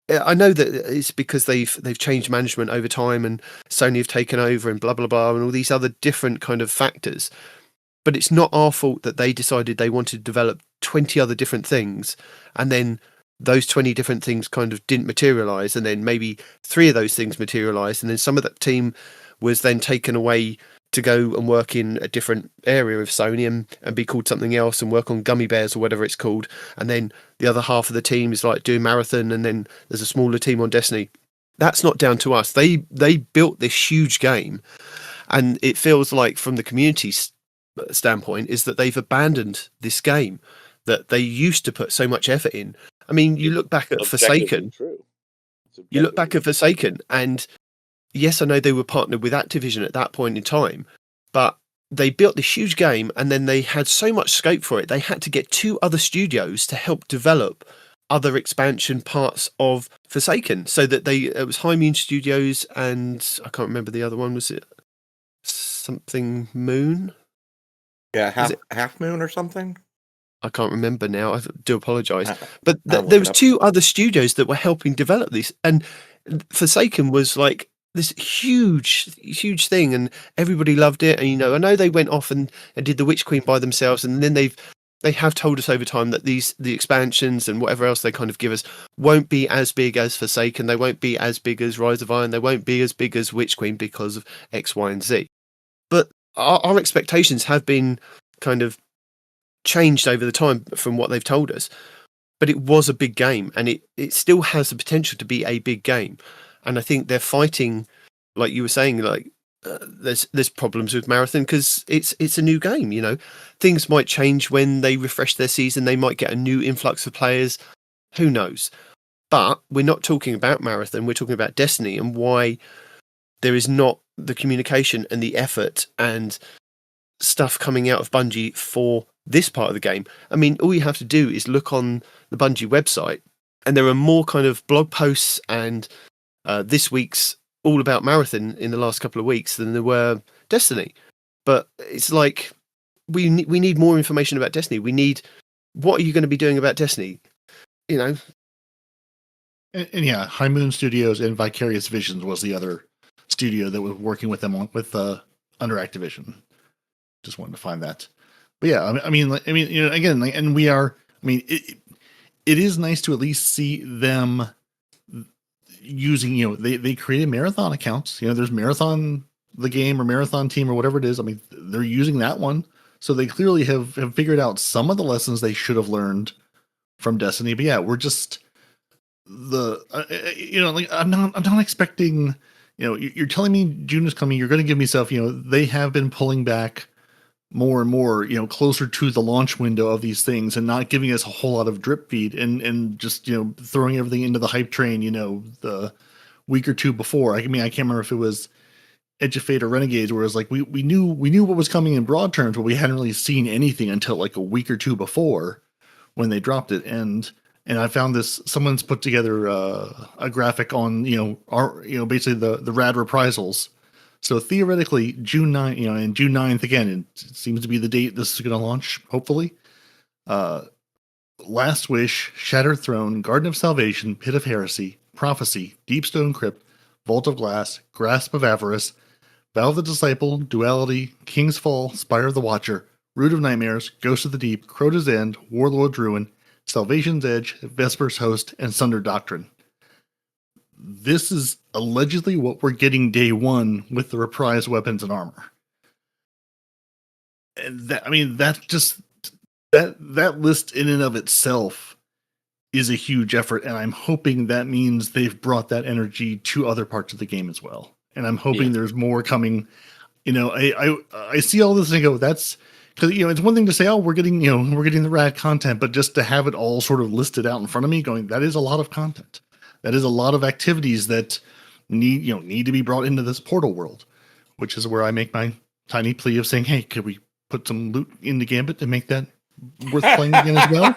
I know that it's because they've changed management over time and Sony have taken over and blah, blah, blah, and all these other different kind of factors. But it's not our fault that they decided they wanted to develop 20 other different things, and then those 20 different things kind of didn't materialize, and then maybe 3 of those things materialized, and then some of that team was then taken away to go and work in a different area of Sony and be called something else and work on Gummy Bears or whatever it's called. And then the other half of the team is like doing Marathon, and then there's a smaller team on Destiny. That's not down to us. They built this huge game, and it feels like from the community's standpoint is that they've abandoned this game that they used to put so much effort in. I mean, you look back at Forsaken. You look back at Forsaken, and yes, I know they were partnered with Activision at that point in time, but they built this huge game, and then they had so much scope for it. They had to get 2 other studios to help develop other expansion parts of Forsaken, so that it was High Moon Studios, and I can't remember the other one. Was it something Moon? Yeah, Half Moon or something. I can't remember now. I do apologise, but there was 2 other studios that were helping develop this, and Forsaken was like this huge thing, and everybody loved it. And I know they went off and did the Witch Queen by themselves, and then they have told us over time that the expansions and whatever else they kind of give us won't be as big as Forsaken. They won't be as big as Rise of Iron. They won't be as big as Witch Queen because of X, Y, and Z. But our expectations have been kind of changed over the time from what they've told us. But it was a big game, and it still has the potential to be a big game. And I think they're fighting, like you were saying, like there's problems with Marathon because it's a new game. Things might change when they refresh their season. They might get a new influx of players. Who knows? But we're not talking about Marathon. We're talking about Destiny, and why there is not the communication and the effort and stuff coming out of Bungie for this part of the game. I mean, all you have to do is look on the Bungie website, and there are more kind of blog posts and this week's all about Marathon in the last couple of weeks than there were Destiny. But it's like we need more information about Destiny. We need, what are you going to be doing about Destiny? And yeah, High Moon Studios and Vicarious Visions was the other studio that was working with them under Activision. Just wanted to find that. But yeah, again, and we are. I mean, it is nice to at least see them using. They created marathon accounts. There's Marathon the game or Marathon Team or whatever it is. I mean, they're using that one, so they clearly have figured out some of the lessons they should have learned from Destiny. But yeah, we're just I'm not expecting. You're telling me June is coming. You're going to give me stuff. They have been pulling back more and more, closer to the launch window of these things and not giving us a whole lot of drip feed and just, throwing everything into the hype train, the week or two before. I can't remember if it was Edge of Fate or Renegades, where it was like, we knew what was coming in broad terms, but we hadn't really seen anything until like a week or two before when they dropped it. And I found someone's put together a graphic on, basically the rad reprisals. So theoretically, June 9th, and June 9th, again, it seems to be the date this is going to launch, hopefully. Last Wish, Shattered Throne, Garden of Salvation, Pit of Heresy, Prophecy, Deepstone Crypt, Vault of Glass, Grasp of Avarice, Vow of the Disciple, Duality, King's Fall, Spire of the Watcher, Root of Nightmares, Ghost of the Deep, Crota's End, Warlord's Ruin, Salvation's Edge, Vesper's Host, and Sunder Doctrine. This is allegedly what we're getting day one with the reprised weapons and armor. And that list in and of itself is a huge effort, and I'm hoping that means they've brought that energy to other parts of the game as well. And I'm hoping there's more coming. I see all this and I go, that's because it's one thing to say, oh, we're getting the rad content, but just to have it all sort of listed out in front of me, going, that is a lot of content. That is a lot of activities that need to be brought into this portal world, which is where I make my tiny plea of saying, hey, could we put some loot in the Gambit to make that worth playing again as well?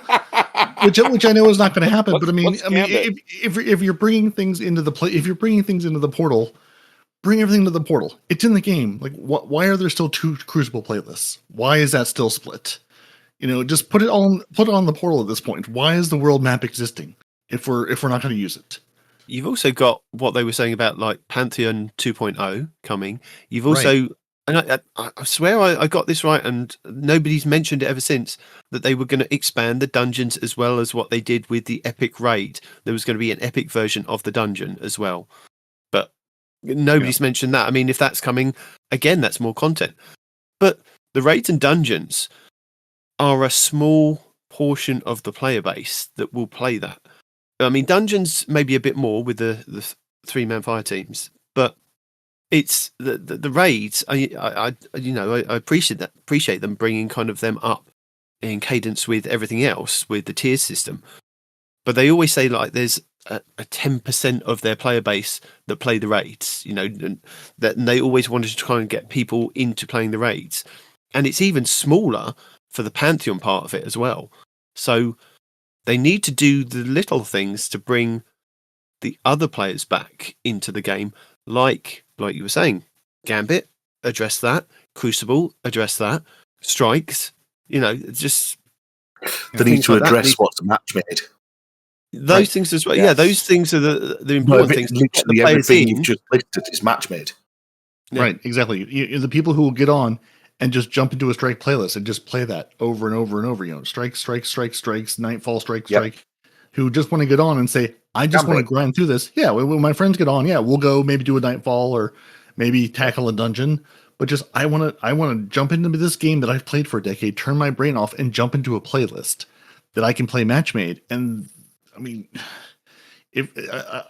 Which I know is not going to happen. But if you're bringing things into the portal, bring everything to the portal. It's in the game. Like, why are there still 2 Crucible playlists? Why is that still split? Just put it on the portal at this point. Why is the world map existing if we're not going to use it? You've also got what they were saying about like Pantheon 2.0 coming. You've also, and I swear I got this right, and nobody's mentioned it ever since, that they were going to expand the dungeons as well as what they did with the Epic Raid. There was going to be an Epic version of the dungeon as well. But nobody's mentioned that. I mean, if that's coming, again, that's more content. But the raids and dungeons are a small portion of the player base that will play that. I mean, dungeons maybe a bit more with the 3-man fire teams, but it's the raids. I appreciate them bringing kind of them up in cadence with everything else with the tier system. But they always say like there's a 10% of their player base that play the raids. And they always wanted to try and get people into playing the raids, and it's even smaller for the Pantheon part of it as well. So they need to do the little things to bring the other players back into the game, like you were saying, Gambit, address that. Crucible, address that. Strikes, just... They need to address what's match made. Those things as well. Yes. Yeah, those things are the important things. Literally everything you've just listed is match made. Yeah. Right, exactly. The people who will get on and just jump into a strike playlist and just play that over and over and over. Strikes, Nightfall, strike. Who just want to get on and say, I just want to grind through this. Yeah, when my friends get on, we'll go maybe do a Nightfall or maybe tackle a dungeon. But just I want to jump into this game that I've played for a decade, turn my brain off, and jump into a playlist that I can play match made. And I mean, if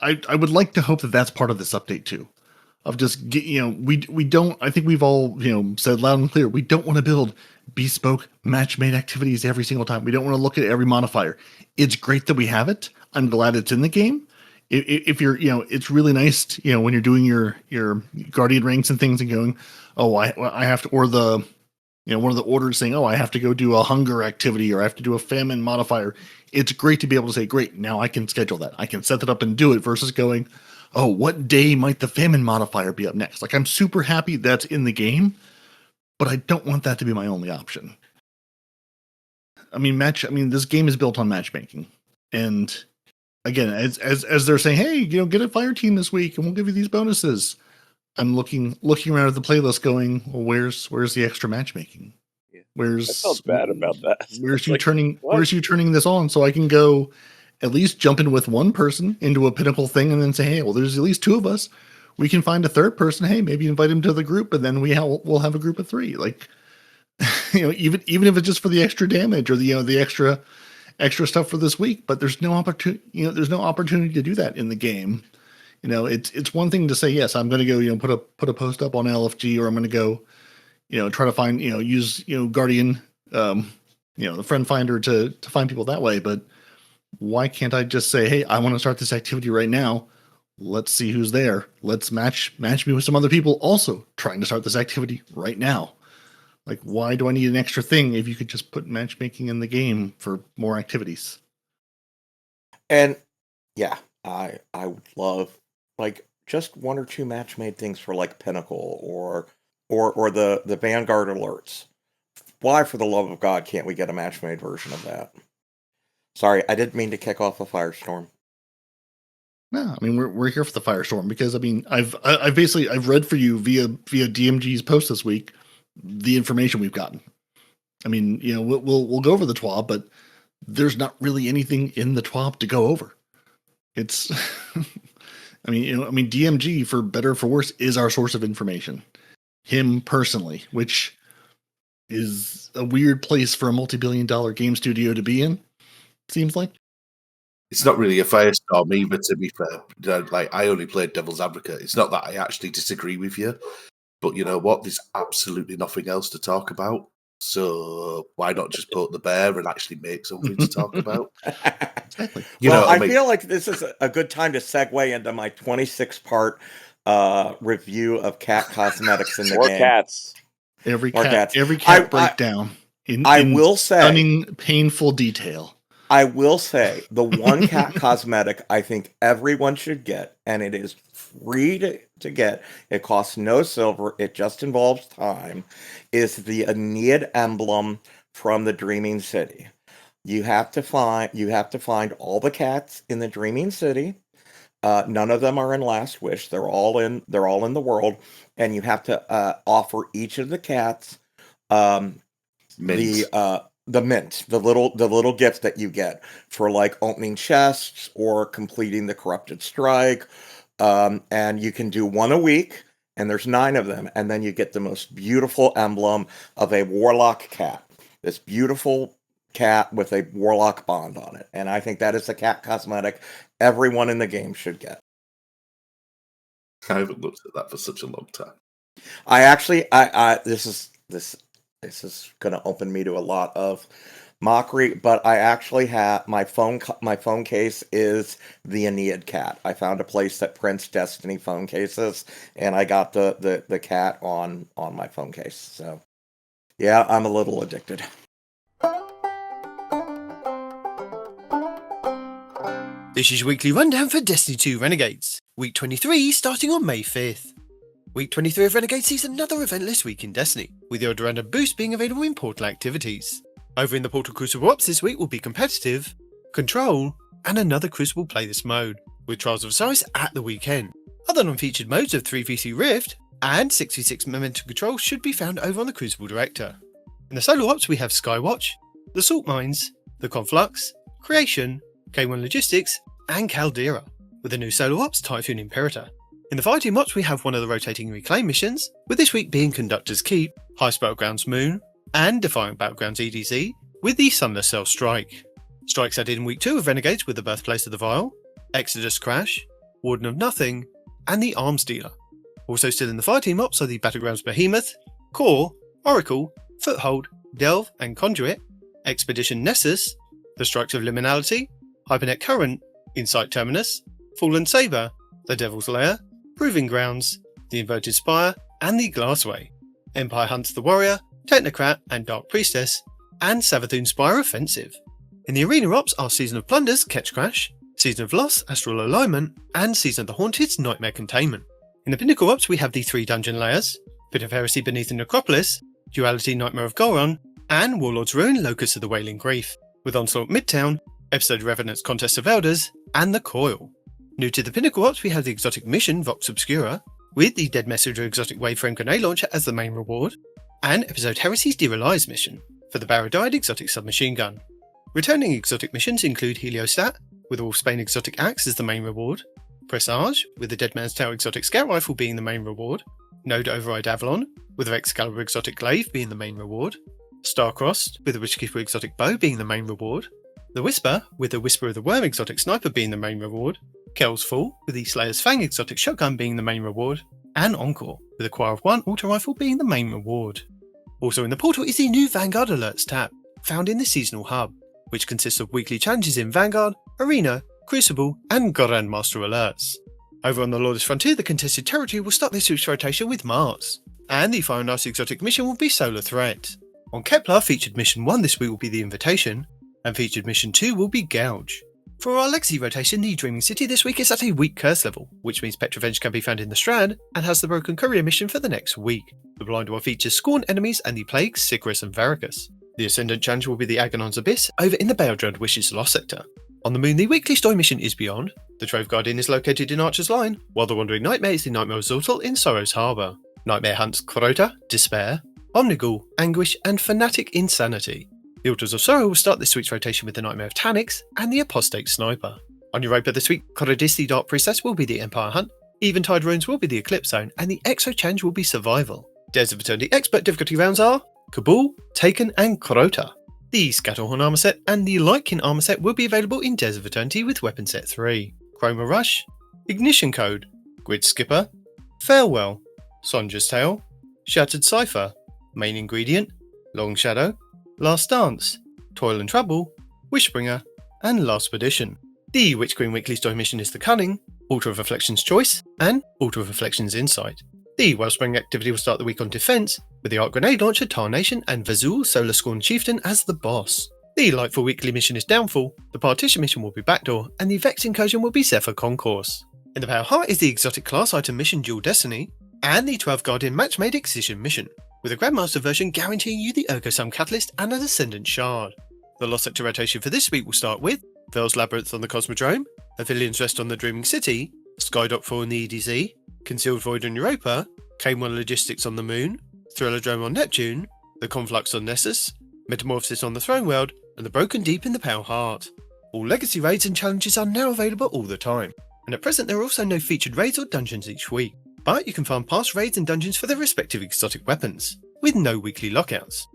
I would like to hope that that's part of this update too. Of just we don't. I think we've all said loud and clear. We don't want to build bespoke match-made activities every single time. We don't want to look at every modifier. It's great that we have it. I'm glad it's in the game. If you're it's really nice when you're doing your guardian ranks and things and going, oh, I have to, or the one of the orders saying, oh, I have to go do a hunger activity or I have to do a famine modifier. It's great to be able to say, great, now I can schedule that. I can set that up and do it versus going, oh, what day might the famine modifier be up next? Like, I'm super happy that's in the game, but I don't want that to be my only option. I mean, this game is built on matchmaking, and again, as they're saying, hey, get a fire team this week and we'll give you these bonuses. I'm looking around at the playlist going, well, where's the extra matchmaking? I felt bad about that. Where's you turning this on so I can go at least jump in with one person into a pinnacle thing and then say, hey, well, there's at least two of us. We can find a third person. Hey, maybe invite him to the group, and then we'll have a group of 3. Like, even if it's just for the extra damage or the extra stuff for this week, but there's no opportunity. There's no opportunity to do that in the game. It's one thing to say, yes, I'm going to go, put a post up on LFG, or I'm going to go, try to find, use, Guardian, the friend finder to find people that way. But why can't I just say, hey, I want to start this activity right now. Let's see who's there. Let's match me with some other people also trying to start this activity right now. Like, why do I need an extra thing if you could just put matchmaking in the game for more activities? And yeah, I would love like just 1 or 2 match-made things for like Pinnacle or the Vanguard alerts. Why, for the love of God, can't we get a match-made version of that? Sorry, I didn't mean to kick off a firestorm. No, I mean we're here for the firestorm because I mean I've read for you via DMG's post this week the information we've gotten. I mean, we'll go over the TWAB, but there's not really anything in the TWAB to go over. It's I mean DMG, for better or for worse, is our source of information. Him personally, which is a weird place for a multi-billion-dollar game studio to be in, seems like. It's not really a firestorm either, to be fair. Like, I only played devil's advocate. It's not that I actually disagree with you, but you know what? There's absolutely nothing else to talk about. So why not just poke the bear and actually make something to talk about? Exactly. I feel like this is a good time to segue into my 26-part review of cat cosmetics in the game. Cats. Every cat breakdown. I will say, stunning, painful detail. I will say the one cat cosmetic I think everyone should get, and it is free to get. It costs no silver. It just involves time. Is the Aeneid emblem from the Dreaming City. You have to find all the cats in the Dreaming City. None of them are in Last Wish. They're all in the world, and you have to offer each of the cats the mint, the little gift that you get for like opening chests or completing the corrupted strike. And you can do 1 a week, and there's 9 of them. And then you get the most beautiful emblem of a warlock cat. This beautiful cat with a warlock bond on it. And I think that is the cat cosmetic everyone in the game should get. I haven't looked at that for such a long time. I actually, this is going to open me to a lot of mockery, but I actually have my phone case is the Aeneid cat. I found a place that prints Destiny phone cases, and I got the cat on my phone case. So yeah, I'm a little addicted. This is your weekly rundown for Destiny 2 Renegades, week 23 starting on May 5th. Week 23 of Renegades sees another eventless week in Destiny, with the odd random boost being available in Portal activities. Over in the Portal Crucible Ops this week will be competitive, control, and another Crucible playlist mode, with Trials of Osiris at the weekend. Other non-featured modes of 3v3 Rift and 6v6 Momentum Control should be found over on the Crucible Director. In the Solo Ops we have Skywatch, the Salt Mines, the Conflux, Creation, K1 Logistics, and Caldera, with the new Solo Ops Typhoon Imperator. In the Fireteam Ops we have one of the rotating reclaim missions, with this week being Conductor's Keep, Heist Battlegrounds Moon, and Defiant Battlegrounds EDZ, with the Sunless Cell Strike. Strikes added in week 2 of Renegades with the Birthplace of the Vile, Exodus Crash, Warden of Nothing, and the Arms Dealer. Also still in the Fireteam Ops are the Battlegrounds Behemoth, Core, Oracle, Foothold, Delve and Conduit, Expedition Nessus, the Strikes of Liminality, Hypernet Current, Insight Terminus, Fallen Saber, the Devil's Lair, Proving Grounds, the Inverted Spire, and the Glassway. Empire Hunts the Warrior, Technocrat and Dark Priestess, and Savathun Spire Offensive. In the Arena Ops are Season of Plunders, Ketch Crash, Season of Loss, Astral Alignment, and Season of the Haunted's Nightmare Containment. In the Pinnacle Ops we have the 3 Dungeon Layers, Pit of Heresy Beneath the Necropolis, Duality Nightmare of Goron, and Warlord's Ruin Locus of the Wailing Grief, with Onslaught Midtown, Episode Revenant's Contest of Elders, and the Coil. New to the Pinnacle Ops, we have the exotic mission Vox Obscura, with the Dead Messenger exotic Waveframe Grenade Launcher as the main reward, and episode Heresy's Dear Allies mission, for the Barradide exotic submachine gun. Returning exotic missions include Heliostat, with the Wolfsbane exotic axe as the main reward, Presage, with the Dead Man's Tale exotic scout rifle being the main reward, Node Override Avalon, with the Excalibur exotic glaive being the main reward, Starcrossed, with the Witchkeeper exotic bow being the main reward, the Whisper, with the Whisper of the Worm exotic sniper being the main reward, Kel's Fall, with the Slayer's Fang exotic shotgun being the main reward, and Encore, with the Choir of One auto rifle being the main reward. Also in the portal is the new Vanguard Alerts tab, found in the Seasonal Hub, which consists of weekly challenges in Vanguard, Arena, Crucible, and Grandmaster Alerts. Over on the Lord's Frontier, the contested territory will start this week's rotation with Mars, and the Fire and Ice exotic mission will be Solar Threat. On Kepler, featured mission 1 this week will be the Invitation, and featured mission 2 will be Gouge. For our Legacy rotation, the Dreaming City this week is at a weak curse level, which means Petrovenge can be found in the Strand, and has the Broken Courier mission for the next week. The Blind One features Scorn enemies and the Plagues, Sigrus and Veracus. The Ascendant challenge will be the Agonon's Abyss, over in the Baildred Wishes Lost sector. On the Moon, the weekly story mission is Beyond. The Trove Guardian is located in Archer's Line, while the Wandering Nightmare is the Nightmare of Zoltal in Sorrow's Harbour. Nightmare hunts Crota, Despair, Omnigul, Anguish, and Fanatic Insanity. The Altars of Sorrow will start this week's rotation with the Nightmare of Tanix and the Apostate Sniper. On Europa this week, Corodis the Dark Priestess will be the Empire Hunt, Eventide Runes will be the Eclipse Zone, and the Exo Challenge will be Survival. Days of Eternity expert difficulty rounds are Kabul, Taken, and Crota. The Scatterhorn armor set and the Lightkin armor set will be available in Days of Eternity with Weapon Set 3. Chroma Rush, Ignition Code, Grid Skipper, Farewell, Sonja's Tale, Shattered Cipher, Main Ingredient, Long Shadow, Last Dance, Toil and Trouble, Wishbringer, and Last Perdition. The Witch Queen weekly story mission is The Cunning, Altar of Reflection's Choice, and Altar of Reflection's Insight. The Wellspring activity will start the week on Defense, with the Arc Grenade Launcher, Tarnation, and Vazul Solar Scorn Chieftain as the boss. The Lightfall weekly mission is Downfall, the Partition mission will be Backdoor, and the Vex Incursion will be Zephyr Concourse. In the Pale Heart is the exotic class item mission Dual Destiny, and the 12 Guardian Match-Made Excision mission, with a Grandmaster version guaranteeing you the Ergosum Catalyst and an Ascendant Shard. The Lost Sector rotation for this week will start with Vel's Labyrinth on the Cosmodrome, Avilian's Rest on the Dreaming City, Skydock 4 on the EDZ, Concealed Void on Europa, K1 Logistics on the Moon, Thrillerdrome on Neptune, the Conflux on Nessus, Metamorphosis on the Throne World, and the Broken Deep in the Pale Heart. All Legacy raids and challenges are now available all the time, and at present there are also no featured raids or dungeons each week, but you can farm past raids and dungeons for their respective exotic weapons, with no weekly lockouts.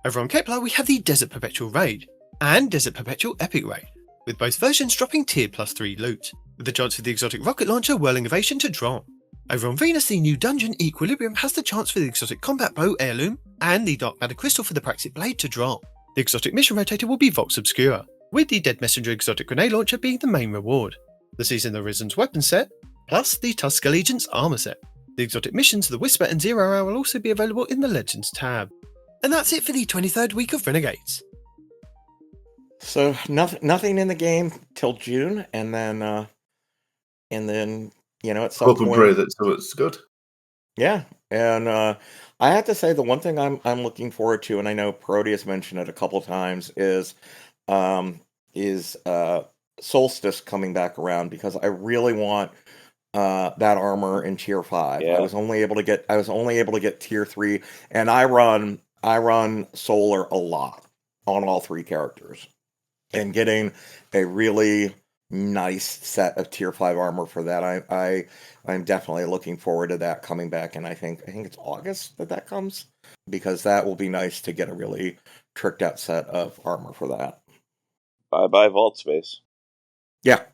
Over on Kepler we have the Desert Perpetual raid, and Desert Perpetual Epic raid, with both versions dropping tier +3 loot, with the chance for the exotic rocket launcher Whirling Ovation to drop. Over on Venus, the new dungeon Equilibrium has the chance for the exotic combat bow Heirloom and the Dark Matter Crystal for the Praxis Blade to drop. The exotic mission rotator will be Vox Obscura, with the Dead Messenger exotic grenade launcher being the main reward. The Season of Risen's weapon set, plus the Tusk Allegiance armor set. The exotic missions The Whisper and 0 Hour will also be available in the Legends tab. And that's it for the 23rd week of Renegades. So nothing in the game till June, and then at some hope point, and pray that so it's good. Yeah, and I have to say the one thing I'm looking forward to, and I know Peroty has mentioned it a couple times, is Solstice coming back around, because I really want that armor in tier 5. Yeah. I was only able to get tier 3, and I run Solar a lot on all 3 characters, and getting a really nice set of tier 5 armor for that. I'm definitely looking forward to that coming back, and I think it's August that comes, because that will be nice to get a really tricked out set of armor for that. Bye vault space. Yeah.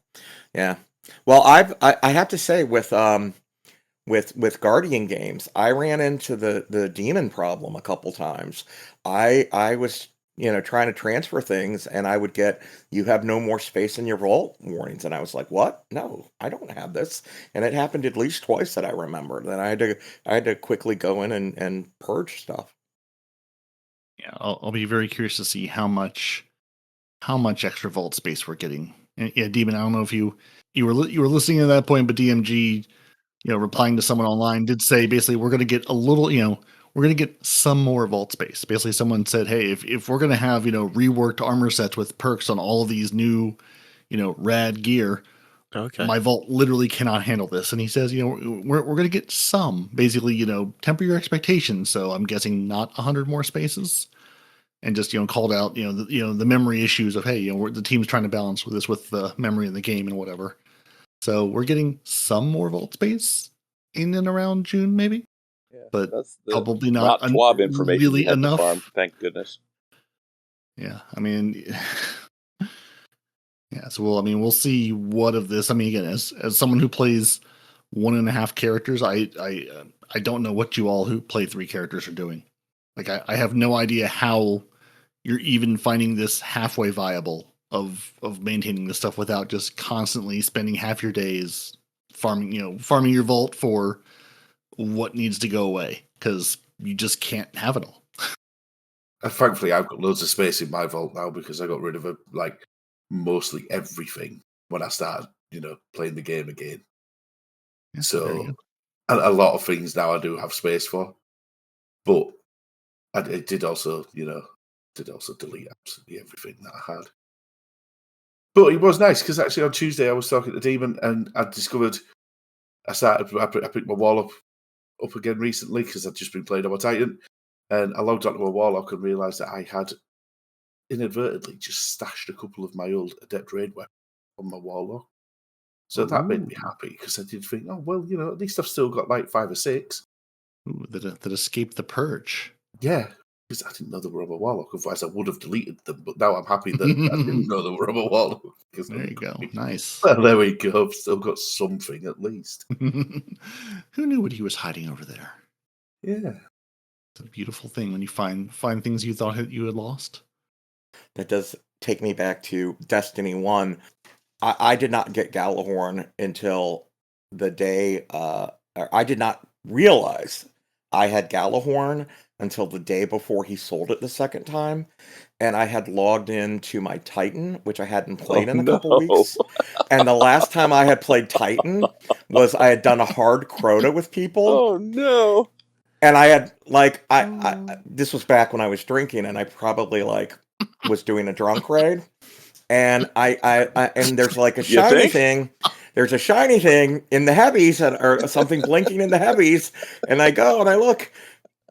Well, I have to say with Guardian games, I ran into the demon problem a couple times. I was trying to transfer things, and I would get, you have no more space in your vault warnings. And I was like, what? No, I don't have this. And it happened at least twice that I remembered. Then I had to quickly go in and purge stuff. Yeah, I'll be very curious to see how much extra vault space we're getting. And yeah, Demon, I don't know if you were listening at that point, but DMG, replying to someone online, did say basically we're going to get a little, we're we're going to get some more vault space. Basically, someone said, hey, if we're going to have, reworked armor sets with perks on all of these new, rad gear, my vault literally cannot handle this. And he says, we're going to get some, basically, temper your expectations. So I'm guessing not 100 more spaces. And just, called out, the memory issues of, hey, the team's trying to balance with this with the memory in the game and whatever. So we're getting some more vault space in and around June, maybe. Yeah, but that's probably not TWAB information really enough. Farm, thank goodness. Yeah, I mean, yeah. So we'll see what of this. I mean, again, as someone who plays 1.5 characters, I don't know what you all who play 3 characters are doing. Like, I have no idea how you're even finding this halfway viable of maintaining this stuff without just constantly spending half your days farming your vault for what needs to go away, because you just can't have it all. Thankfully, I've got loads of space in my vault now because I got rid of mostly everything when I started, playing the game again. Yeah, so a lot of things now I do have space for, but it did also, delete absolutely everything that I had. But it was nice because actually on Tuesday I was talking to Demon and I discovered I picked my wall up again recently because I'd just been playing on my Titan, and I logged onto a warlock and realised that I had inadvertently just stashed a couple of my old Adept Raid weapons on my warlock. So that made me happy because I did think, at least I've still got 5 or 6. Ooh, that escaped the purge. Yeah, because I didn't know they were on my warlock. Otherwise, I would have deleted them. But now I'm happy that I didn't know they were on my warlock. There you go. Nice. Well, there we go. I've still got something at least. Who knew what he was hiding over there? Yeah. It's a beautiful thing when you find things you thought you had lost. That does take me back to Destiny 1. I did not get Galahorn until the day... I did not realize I had Galahorn until the day before he sold it the second time. And I had logged into my Titan, which I hadn't played in a couple weeks. And the last time I had played Titan was I had done a hard Crota with people. Oh, no. And I had, this was back when I was drinking, and I probably, was doing a drunk raid. And and there's a shiny thing. There's a shiny thing in the heavies, or something blinking in the heavies. And I go and I look,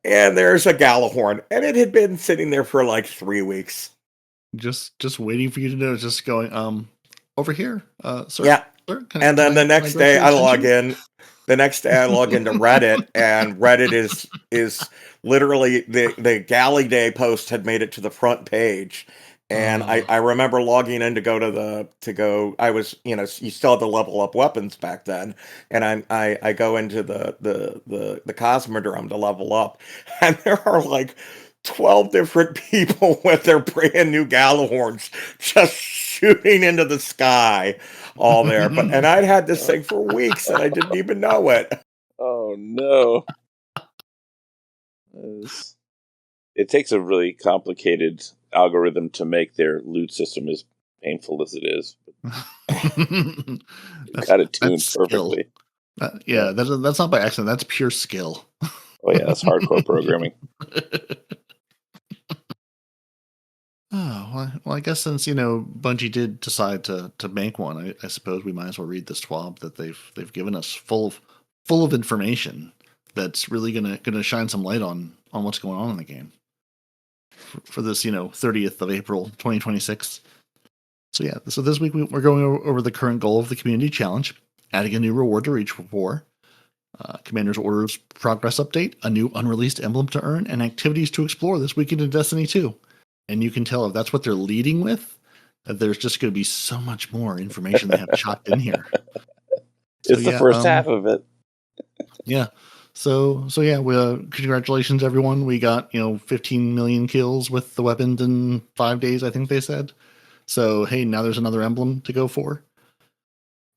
and there's a Galahorn, and it had been sitting there for 3 weeks. Just waiting for you to know. Just going, over here, sir. Yeah. Sir, and then the next day I log in. The next day I log into Reddit, and Reddit is literally the Galley Day post had made it to the front page. And I remember logging in to go. I was, you still had to level up weapons back then, and I go into the Cosmodrome to level up, and there are 12 different people with their brand new Galahorns just shooting into the sky, all there. And I'd had this thing for weeks, and I didn't even know it. Oh no! It takes a really complicated algorithm to make their loot system as painful as it is. Got it tuned perfectly. That's not by accident. That's pure skill. Oh yeah, that's hardcore programming. Oh, well, I guess since Bungie did decide to bank one, I suppose we might as well read this TWAB that they've given us full of information that's really gonna shine some light on what's going on in the game for this 30th of April 2026. So this week we're going over the current goal of the community challenge, adding a new reward to reach for, Commander's Orders progress update, a new unreleased emblem to earn, and activities to explore this weekend in Destiny 2. And you can tell if that's what they're leading with, that there's just going to be so much more information they have chopped in here. It's the first half of it. Yeah. So congratulations everyone. We got 15 million kills with the weapons in 5 days, I think they said. So hey, now there's another emblem to go for.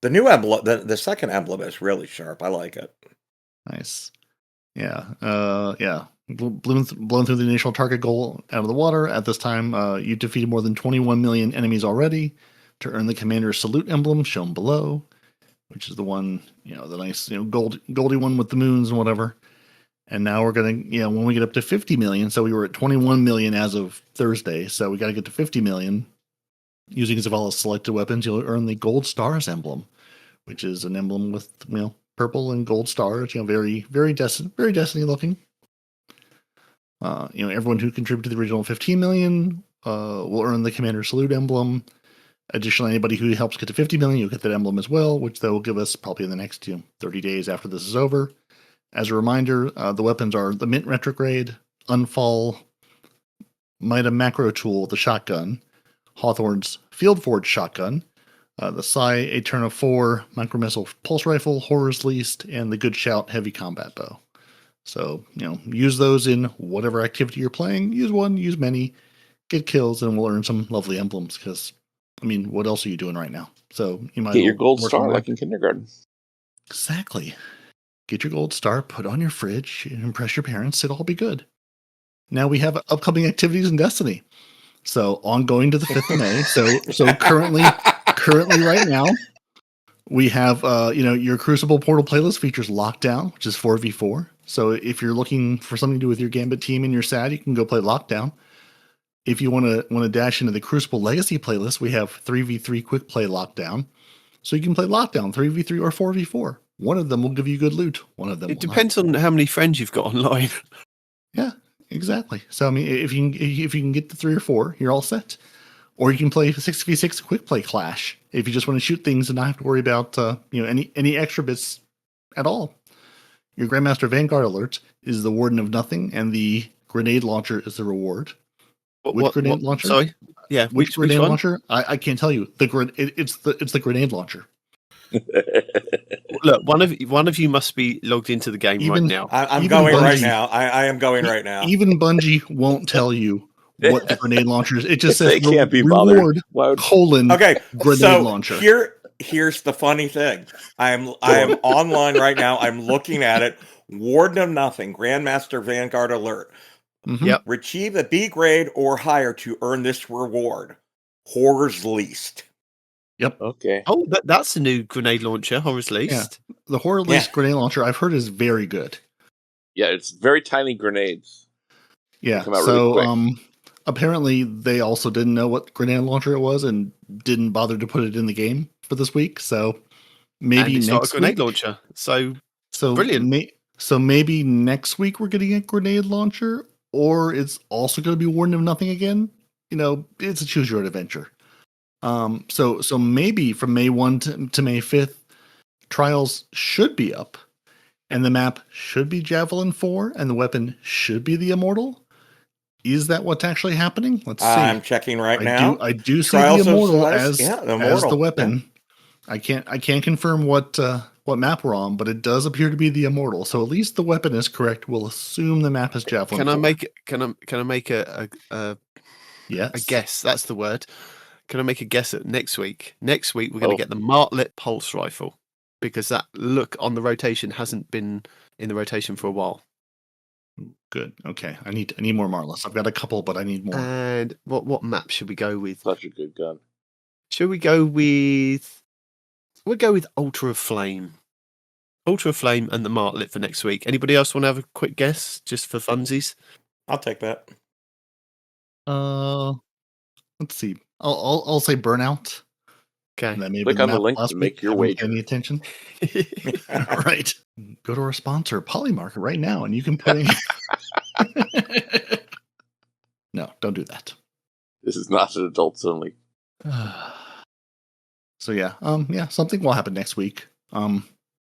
The new emblem, the second emblem is really sharp. I like it. Nice. Yeah. Blown through the initial target goal out of the water. At this time, you defeated more than 21 million enemies already to earn the Commander's Salute emblem shown below, which is the one, the nice, goldie one with the moons and whatever. And now we're going to, when we get up to 50 million, so we were at 21 million as of Thursday, so we got to get to 50 million. Using Zavala's selected weapons, you'll earn the Gold Stars emblem, which is an emblem with, purple and gold stars, very, very Destiny looking. Everyone who contributed to the original 15 million will earn the Commander Salute emblem. Additionally, anybody who helps get to 50 million, you'll get that emblem as well, which they will give us probably in the next 30 days after this is over. As a reminder, the weapons are the Mint Retrograde, Unfall, Mida Macro Tool, the shotgun, Hawthorne's Field Forge shotgun, the Psy Eterna 4 Micromissile Pulse Rifle, Horror's Least, and the Good Shout Heavy Combat Bow. So, use those in whatever activity you're playing. Use one, use many, get kills, and we'll earn some lovely emblems because, what else are you doing right now? So you might get your gold star like in kindergarten. Exactly. Get your gold star, put on your fridge, impress your parents. It'll all be good. Now we have upcoming activities in Destiny. So ongoing to the 5th of May. So currently right now, we have, your Crucible Portal playlist features Lockdown, which is 4v4. So if you're looking for something to do with your Gambit team and you're sad, you can go play Lockdown. If you want to dash into the Crucible Legacy playlist, we have 3v3 quick play Lockdown. So you can play Lockdown 3v3 or 4v4. One of them will give you good loot. One of them it depends on how many friends you've got online. Yeah, exactly. So if you can get to 3 or 4, you're all set. Or you can play 6v6 quick play Clash if you just want to shoot things and not have to worry about any extra bits at all. Your Grandmaster Vanguard alert is the Warden of Nothing, and the grenade launcher is the reward. Which grenade launcher? Sorry, yeah, which grenade launcher? I can't tell you. It's the grenade launcher. Look, one of you must be logged into the game right now. I'm going Bungie, right now. I am going right now. Even Bungie won't tell you what the grenade launcher is. It just says they can't be reward bothered. grenade launcher. Here's the funny thing. I am online right now. I'm looking at it. Warden of Nothing, Grandmaster Vanguard alert. Mm-hmm. Yep. Achieve a B grade or higher to earn this reward. Horror's Least. Yep. Okay. Oh, that's a new grenade launcher, Horror's Least. Yeah. The Horror's Least grenade launcher I've heard is very good. Yeah, it's very tiny grenades. Yeah. So really apparently they also didn't know what grenade launcher it was and didn't bother to put it in the game for this week. So maybe it's next not a grenade week, launcher. So brilliant. So maybe next week we're getting a grenade launcher, or it's also going to be Warden of Nothing again. It's a choose your own adventure. So maybe from May 1 to May 5th, trials should be up, and the map should be Javelin 4, and the weapon should be the Immortal. Is that what's actually happening? Let's see. I'm checking now. I do see the Immortal as the weapon. Yeah. I can't confirm what map we're on, but it does appear to be the Immortal. So at least the weapon is correct. We'll assume the map is Javelin. Can I make a yes, a guess? That's the word. Can I make a guess at next week? Next week we're going to get the Martlet Pulse Rifle, because that look on the rotation hasn't been in the rotation for a while. Good. Okay. I need more Martlets. I've got a couple, but I need more. And what map should we go with? Such a good gun. Should we go with? We'll go with Ultra of Flame. Ultra of Flame and the Martlet for next week. Anybody else want to have a quick guess, just for funsies? I'll take that. Let's see. I'll say Burnout. Okay. Click on the link to make your wager. Any attention? All right. Go to our sponsor, Polymarket, right now, and you can put in. No, don't do that. This is not an adults only. So something will happen next week.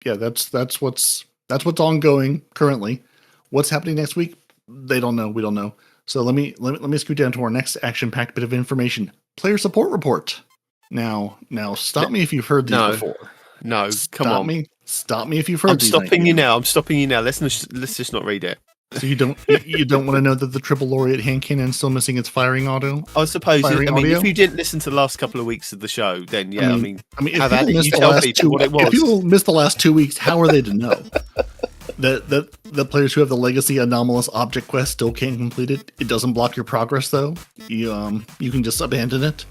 That's what's ongoing currently. What's happening next week? They don't know. We don't know. So let me scoot down to our next action-packed bit of information. Player support report. Now, stop me if you've heard these before. No, come on. Stop me if you've heard these. I'm stopping you now. Let's just not read it. So you don't want to know that the triple laureate hand cannon is still missing its firing auto? I suppose. If you didn't listen to the last couple of weeks of the show, then yeah. If people missed the last 2 weeks, how are they to know? The players who have the legacy anomalous object quest still can't complete it. It doesn't block your progress though. You can just abandon it.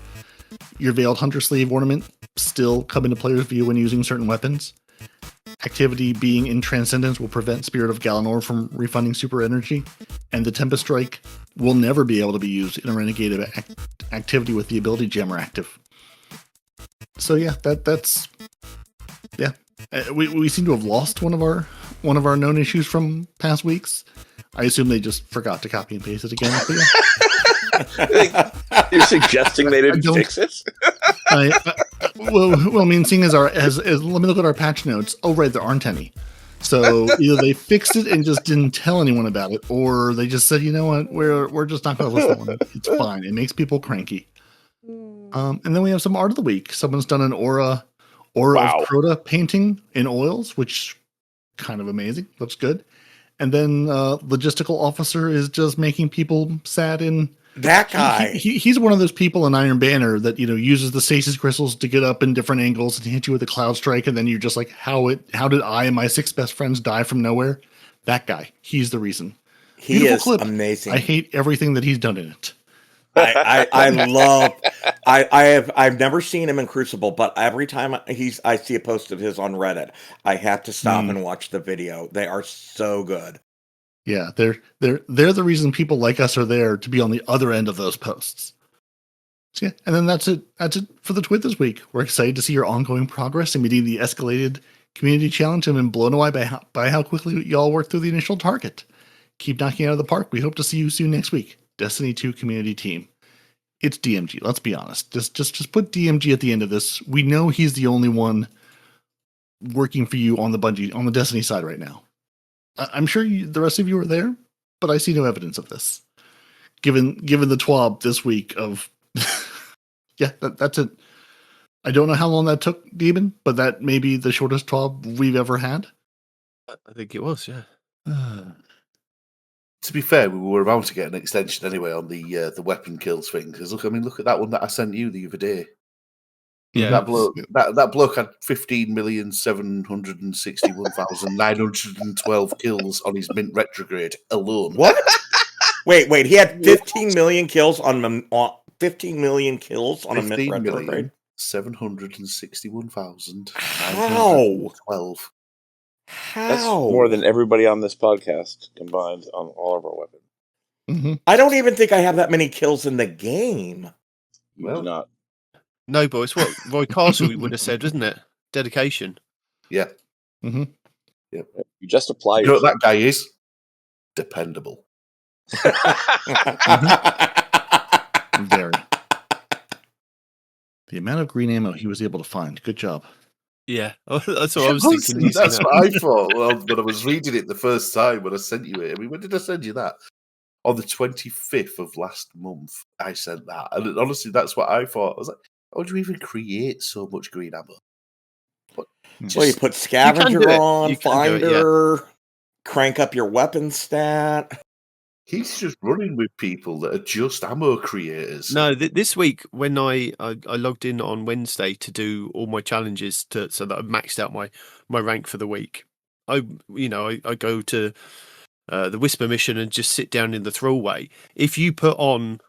Your veiled hunter sleeve ornament still come into player's view when using certain weapons. activity being in Transcendence will prevent Spirit of Galanor from refunding super energy, and the Tempest Strike will never be able to be used in a Renegade activity with the ability Jammer active. So yeah, that's we seem to have lost one of our known issues from past weeks. I assume they just forgot to copy and paste it again. You're suggesting they didn't fix it? Well, I mean, seeing as let me look at our patch notes. Oh, right, there aren't any. So either they fixed it and just didn't tell anyone about it, or they just said, you know what, we're just not going to list that one. It's fine. It makes people cranky. And then we have some art of the week. Someone's done an aura of Crota painting in oils, which kind of amazing. Looks good. And then logistical officer is just making people sad in. That guy. He's one of those people in Iron Banner that, uses the stasis crystals to get up in different angles and hit you with a cloud strike, and then you're just like, how did I and my 6 best friends die from nowhere? That guy. He's the reason. He is clip. Amazing. I hate everything that he's done in it. I've never seen him in Crucible, but every time I see a post of his on Reddit, I have to stop and watch the video. They are so good. Yeah, they're the reason people like us are there, to be on the other end of those posts. So yeah, and then that's it for the Twit this week. We're excited to see your ongoing progress in meeting the escalated community challenge and been blown away by how quickly y'all worked through the initial target. Keep knocking it out of the park. We hope to see you soon next week. Destiny 2 community team. It's DMG. Let's be honest. Just put DMG at the end of this. We know he's the only one working for you on the Bungie, on the Destiny side right now. I'm sure the rest of you are there, but I see no evidence of this. Given the TWAB this week of, yeah, that's it. I don't know how long that took, Demon, but that may be the shortest TWAB we've ever had. I think it was, yeah. To be fair, we were about to get an extension anyway on the weapon kills thing. Because look at that one that I sent you the other day. Yeah, that bloke had 15,761,912 kills on his Mint retrograde alone. What? Wait, he had 15 million kills on 15 million kills on a Mint retrograde. 761,912. How? That's more than everybody on this podcast combined on all of our weapons. Mm-hmm. I don't even think I have that many kills in the game. Well, not. No, but it's what Roy Castle would have said, isn't it? Dedication. Yeah. Mm-hmm. Yeah. You just apply. You know what that guy is? Dependable. Very. The amount of green ammo he was able to find. Good job. Yeah, that's what I was thinking. That's what I thought when I was reading it the first time when I sent you it. I mean, when did I send you that? On the 25th of last month, I sent that. And honestly, that's what I thought. I was like, how do you even create so much green ammo? Well, you put scavenger on, finder, crank up your weapon stat. He's just running with people that are just ammo creators. No, this week when I logged in on Wednesday to do all my challenges so that I maxed out my rank for the week. I go to the Whisper mission and just sit down in the throwaway. If you put on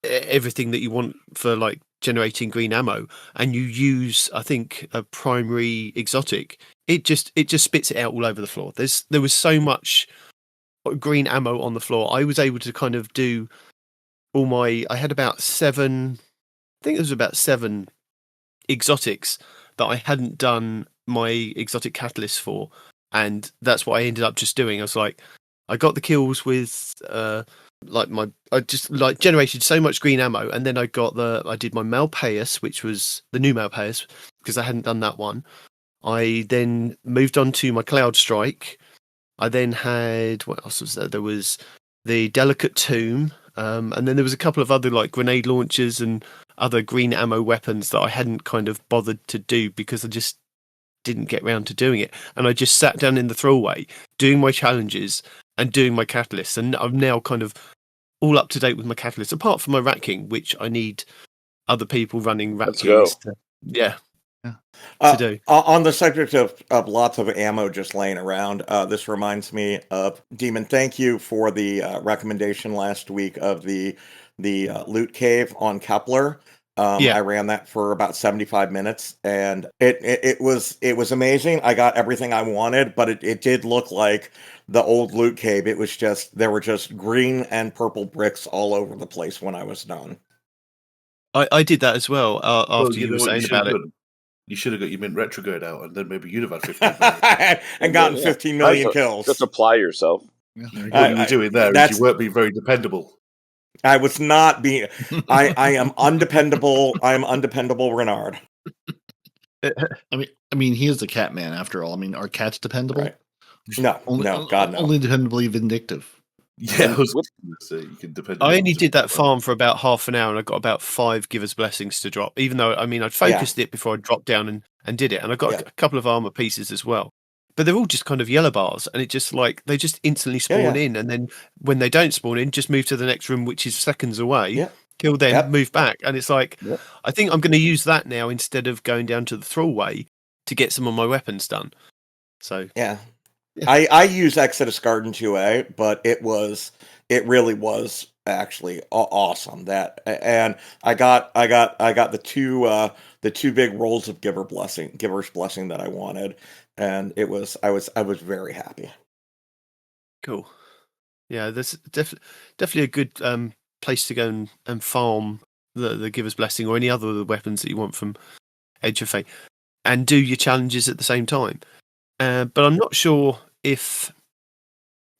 everything that you want for generating green ammo and you use, I think, a primary exotic, it just spits it out all over the floor. There was so much green ammo on the floor. I was able to kind of do I had about 7 exotics that I hadn't done my exotic catalyst for, and that's what I ended up just doing. I was like, I got the kills with I just generated so much green ammo, and then I did my Malpais, which was the new Malpais, because I hadn't done that one. I then moved on to my Cloud Strike. I then had, what else was there? There was the Delicate Tomb, and then there was a couple of other grenade launchers and other green ammo weapons that I hadn't kind of bothered to do because I just didn't get round to doing it. And I just sat down in the throwaway doing my challenges and doing my catalysts, and I'm now kind of all up to date with my catalysts, apart from my Rat King, which I need other people running Rat Kings to do. On the subject of lots of ammo just laying around, this reminds me of Demon. Thank you for the recommendation last week of the loot cave on Kepler. I ran that for about 75 minutes, and it was amazing. I got everything I wanted, but it did look like the old loot cave. It was just, there were just green and purple bricks all over the place when I was done. I did that as well after you were what saying about it. You should have got your mint retrograde out, and then maybe you'd have had 15 million. and gotten 15 million kills. Just apply yourself. Yeah, what you were doing there is you weren't being very dependable. I was not being. I am undependable. I am undependable, Renard. I mean, he is the cat man after all. I mean, are cats dependable? Right. No, God, no. Only dependably vindictive. Yeah, I was going to say you can depend. I only did that farm for about half an hour, and I got about 5 Give Us Blessings to drop. Even though, I mean, I'd focused it before I dropped down and did it, and I got a couple of armor pieces as well. But they're all just kind of yellow bars, and it just they just instantly spawn in, and then when they don't spawn in, just move to the next room, which is seconds away, kill them, move back, and it's like, I think I'm going to use that now instead of going down to the throwaway to get some of my weapons done. So I use Exodus Garden 2A, but it really was actually awesome. And I got the two big rolls of Giver's Blessing that I wanted. And I was very happy. Cool. Yeah, there's definitely a good place to go and farm the Giver's Blessing or any other weapons that you want from Edge of Fate, and do your challenges at the same time. But I'm not sure if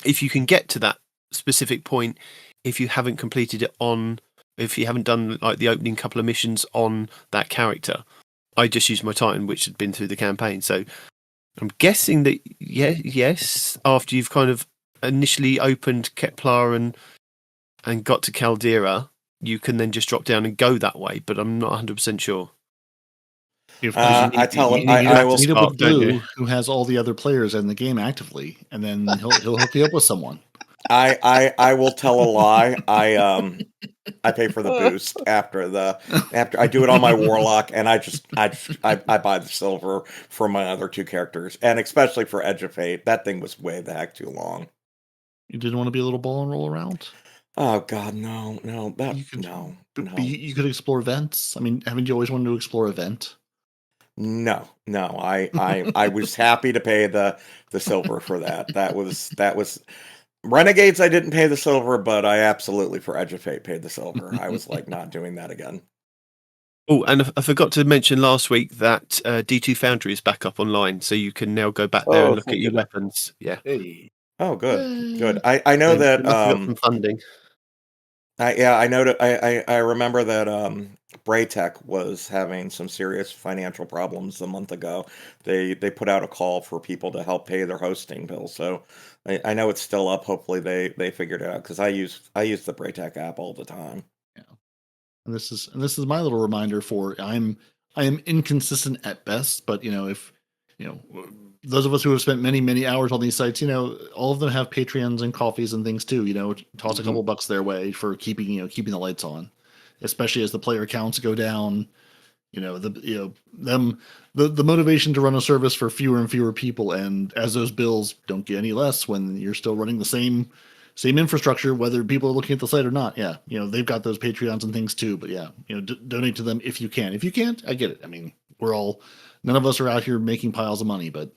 you can get to that specific point if you haven't completed it if you haven't done like the opening couple of missions on that character. I just used my Titan, which had been through the campaign, so I'm guessing that yes, after you've kind of initially opened Kepler and got to Caldera, you can then just drop down and go that way, but I'm not 100% sure. I tell him I will meet up with Blue, who has all the other players in the game actively, and then he'll hook you up with someone. I will tell a lie. I pay for the boost after I do it on my Warlock, and I buy the silver for my other 2 characters, and especially for Edge of Fate. That thing was way the heck too long. You didn't want to be a little ball and roll around? Oh God, no. You could explore vents. I mean, haven't you always wanted to explore a vent? No. I was happy to pay the silver for that. That was. Renegades, I didn't pay the silver, but I absolutely, for Edge of Fate, paid the silver. I was like, not doing that again. Oh, and I forgot to mention last week that D2 Foundry is back up online, so you can now go back there and look at your weapons. Yeah. Hey. Oh, good. I know that some funding. I know that I remember that Braytech was having some serious financial problems a month ago. They put out a call for people to help pay their hosting bills. So I know it's still up. Hopefully they figured it out, because I use the Braytech app all the time. Yeah, and this is my little reminder for I am inconsistent at best, but if those of us who have spent many hours on these sites, all of them have Patreons and coffees and things too. Toss a couple bucks their way for keeping the lights on, especially as the player counts go down. The motivation to run a service for fewer and fewer people, and as those bills don't get any less when you're still running the same infrastructure, whether people are looking at the site or not. Yeah, they've got those Patreons and things too. But yeah, donate to them if you can. If you can't, I get it. I mean, none of us are out here making piles of money, but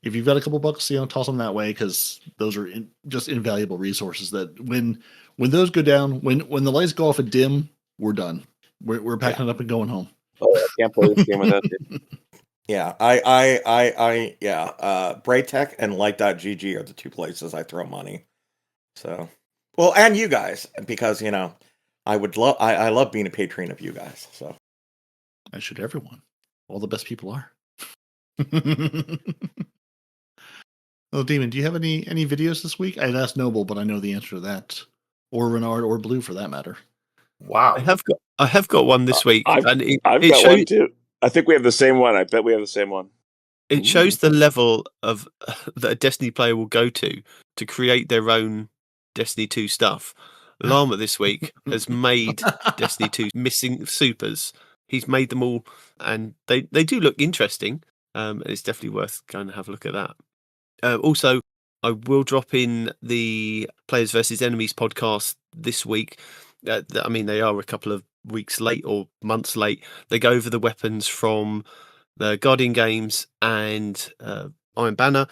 if you've got a couple bucks, toss them that way, because those are just invaluable resources. That when those go down, when the lights go off at dim, we're done. We're packing it up and going home. Oh, I can't play this game without you. Yeah, Braytech and Light.gg are the 2 places I throw money. So, well, and you guys, because I love being a patron of you guys. So, as should everyone. All the best people are. Well, Demon, do you have any videos this week? I'd asked Noble, but I know the answer to that, or Renard, or Blue for that matter. Wow, I have got one this week. I've got one too. I think we have the same one. I bet we have the same one. It shows the level of that a Destiny player will go to create their own Destiny 2 stuff. Llama this week has made Destiny 2 missing supers. He's made them all, and they do look interesting. It's definitely worth going to have a look at that. Also, I will drop in the Players vs. Enemies podcast this week. I mean, they are a couple of weeks late or months late. They go over the weapons from the Guardian games and Iron Banner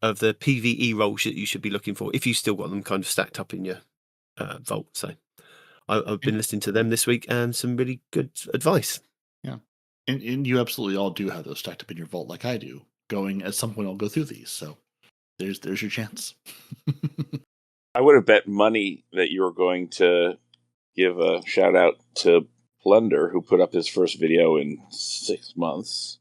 of the PvE roles that you should be looking for if you still got them kind of stacked up in your vault. So I've been listening to them this week and some really good advice. Yeah. And you absolutely all do have those stacked up in your vault like I do. Going at some point I'll go through these. So there's your chance. I would have bet money that you were going to give a shout out to Plunder, who put up his first video in 6 months.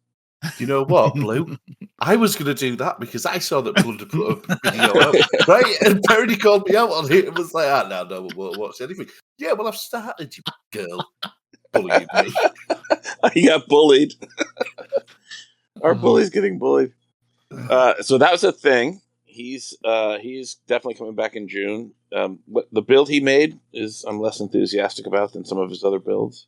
You know what, Blue? I was going to do that because I saw that Plunder put a video out, right? And Peroty called me out on it and was like, no, we won't watch anything. Yeah, well, I've started, you girl. Bullying me. I got bullied. Our bully's getting bullied. So that was a thing. He's definitely coming back in June. What the build he made is I'm less enthusiastic about than some of his other builds.